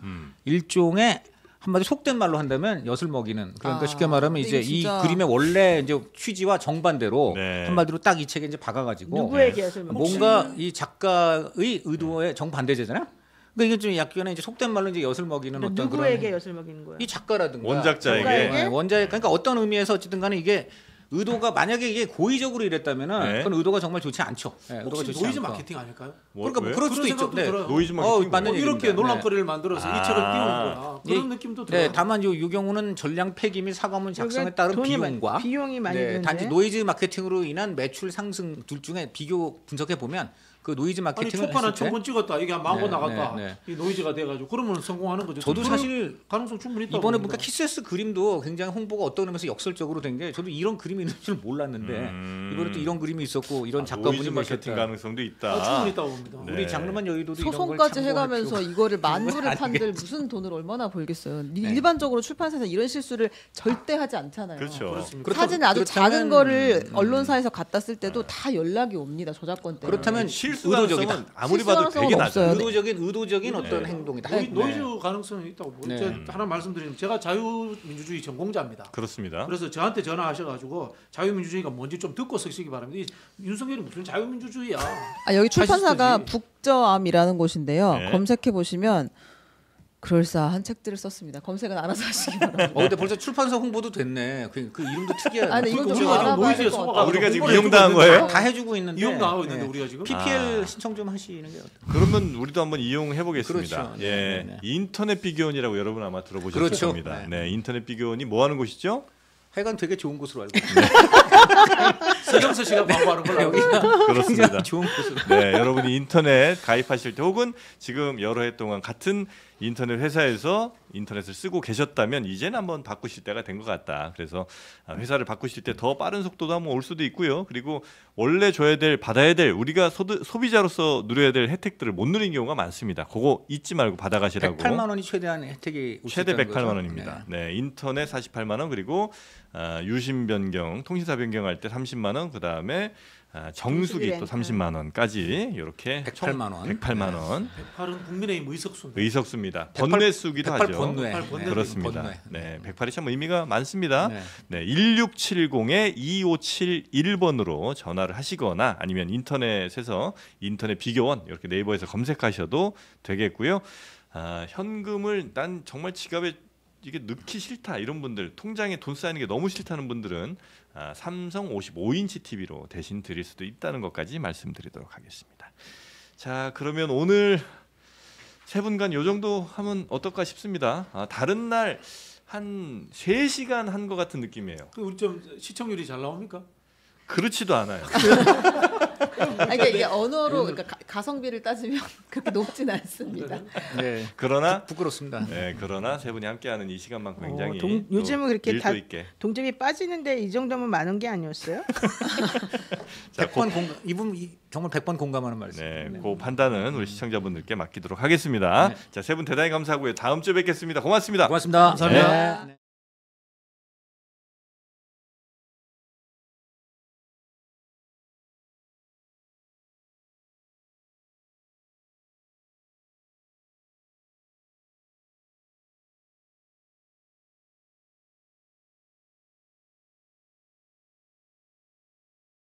일종의 한마디 속된 말로 한다면 엿을 먹이는 그러니까 아, 쉽게 말하면 이제 이거 이 진짜- 그림의 원래 이제 취지와 정반대로 네. 한마디로 딱 이 책에 이제 박아가지고 누구에게 엿을 먹 뭔가 이 작가의 의도에 정반대제잖아요. 그러니까 이게 좀 약간의 이제 속된 말로 이제 엿을 먹이는 어떤 누구에게 그런 엿을 먹이는 거예요? 이 작가라든가 원작자에게. 네, 원작 그러니까 어떤 의미에서 어쨌든 간에 이게 의도가 만약에 이게 고의적으로 이랬다면은 네. 그건 의도가 정말 좋지 않죠. 네, 의도가 혹시 좋지 노이즈 않고. 마케팅 아닐까요? 그러니까 뭐 왜? 그럴 그런 수도 있죠. 생각도 네. 들어요. 노이즈 마케팅 맞는 뭐 이렇게 얘기입니다. 논란거리를 만들어서 이 책을 띄우는 거야. 그런 예, 느낌도 들어요. 네, 다만 이 경우는 전량 폐기 및 사과문 작성에 따른 돈이 비용과 비용이 많이 네, 드는데. 단지 노이즈 마케팅으로 인한 매출 상승 둘 중에 비교 분석해 보면 그 노이즈 아니 마케팅을 초판 한 했을 때 1000번 찍었다. 이게 한 10,000번 네, 나갔다. 네, 이 노이즈가 돼가지고 그러면 성공하는 거죠. 저도 그런 사실 가능성 충분히 있다고 이번에 봅니다. 보니까 키스에스 그림도 굉장히 홍보가 어떤 의미에서 역설적으로 된 게 저도 이런 그림이 있는 줄 몰랐는데 이번에 또 이런 그림이 있었고 이런 작가분이 노이즈 마케팅 계셨다. 가능성도 있다. 충분히 있다고 봅니다. 네. 우리 장르만 여의도도 이런 걸 소송까지 참고할 해가면서 필요가- 이거를 만두를 아니겠지. 판들 무슨 돈을 얼마나 벌겠어요. 네. 일반적으로 출판사에서 이런 실수를 절대 하지 않잖아요. 그렇죠. 그렇습니다. 사진 아주 그렇다면- 작은 거를 언론사에서 갖다 쓸 때도 다 연락이 옵니다. 저작권 때문에. 그렇다면 실수 의도적이다. 가능성은 아무리 봐도 실수 되게 가능성은 낮아요. 없어요. 의도적인 어떤 네. 행동이다. 노이즈 가능성이 있다고 보고 네. 제가 하나 말씀드리면 제가 자유민주주의 전공자입니다. 그렇습니다. 그래서 저한테 전화하셔가지고 자유민주주의가 뭔지 좀 듣고 쓰시기 바랍니다. 이 윤석열이 무슨 자유민주주의야? 아, 여기 출판사가 파시스트지. 북저암이라는 곳인데요. 네. 검색해 보시면 그럴싸한 책들을 썼습니다. 검색은 알아서 하시기 바랍니다. 근데 벌써 출판사 홍보도 됐네. 그 이름도 특이하네. 아니, 이건 좀 우리가 지금 알아봐야 노이즈에 될것 속아가지고 같아요. 우리가 지금 홍보를 이용당한 해주고 있는데 거예요? 다 해주고 있는데 이용 나가고 있는데 네. 우리가 지금 PPL 신청 좀 하시는 게 어때요? 그러면 우리도 한번 이용해 보겠습니다. 그렇죠. 네, 예, 네, 네. 인터넷 비교원이라고 여러분 아마 들어보셨을 그렇죠. 겁니다. 네. 네, 인터넷 비교원이 뭐 하는 곳이죠? 하여간 되게 좋은 곳으로 알고 있어요. 서정서 씨가 광고하는 걸로 알고 있습니다. 그렇습니다. 굉장히 좋은 곳으로. 네, 여러분이 인터넷 가입하실 때 혹은 지금 여러 해 동안 같은 인터넷 회사에서 인터넷을 쓰고 계셨다면 이제는 한번 바꾸실 때가 된 것 같다. 그래서 회사를 바꾸실 때 더 빠른 속도도 한번 올 수도 있고요. 그리고 원래 줘야 될, 받아야 될, 우리가 소비자로서 누려야 될 혜택들을 못 누린 경우가 많습니다. 그거 잊지 말고 받아가시라고. 108만 원이 최대한 혜택이 올수 최대 있다는 108만 거죠? 원입니다. 네, 인터넷 48만 원 그리고 유심 변경, 통신사 변경할 때 30만 원, 그 다음에 정수기 또 렌탈. 30만 원까지 이렇게 108만 원. 108만 원. 108은 국민의힘 의석수인데. 의석수입니다. 108 번뇌 쓰기도 108 하죠. 번뇌. 108 번뇌. 그렇습니다. 번뇌. 네, 108이 참 의미가 많습니다. 네. 네, 1670에 2571번으로 전화를 하시거나 아니면 인터넷에서 인터넷 비교원 이렇게 네이버에서 검색하셔도 되겠고요. 현금을 난 정말 지갑에 이게 넣기 싫다 이런 분들, 통장에 돈 쌓이는 게 너무 싫다는 분들은 삼성 55인치 TV로 대신 드릴 수도 있다는 것까지 말씀드리도록 하겠습니다. 자, 그러면 오늘 세 분간 요 정도 하면 어떨까 싶습니다. 다른 날 한 3시간 한 것 같은 느낌이에요. 우리 좀 시청률이 잘 나옵니까? 그렇지도 않아요. 아니, 그러니까 이게 언어로 그러니까 가성비를 따지면 그렇게 높진 않습니다. 네. 그러나 부끄럽습니다. 네, 그러나 세 분이 함께하는 이 시간만큼 굉장히 요즘은 그렇게 일도 다 있게. 동점이 빠지는데 이 정도면 많은 게 아니었어요? 자, 100번 공감. 이분 정말 100번 공감하는 말씀. 네, 그 판단은 우리 시청자분들께 맡기도록 하겠습니다. 자, 세 분 대단히 감사하고요. 다음 주에 뵙겠습니다. 고맙습니다. 고맙습니다. 감사합니다. 네.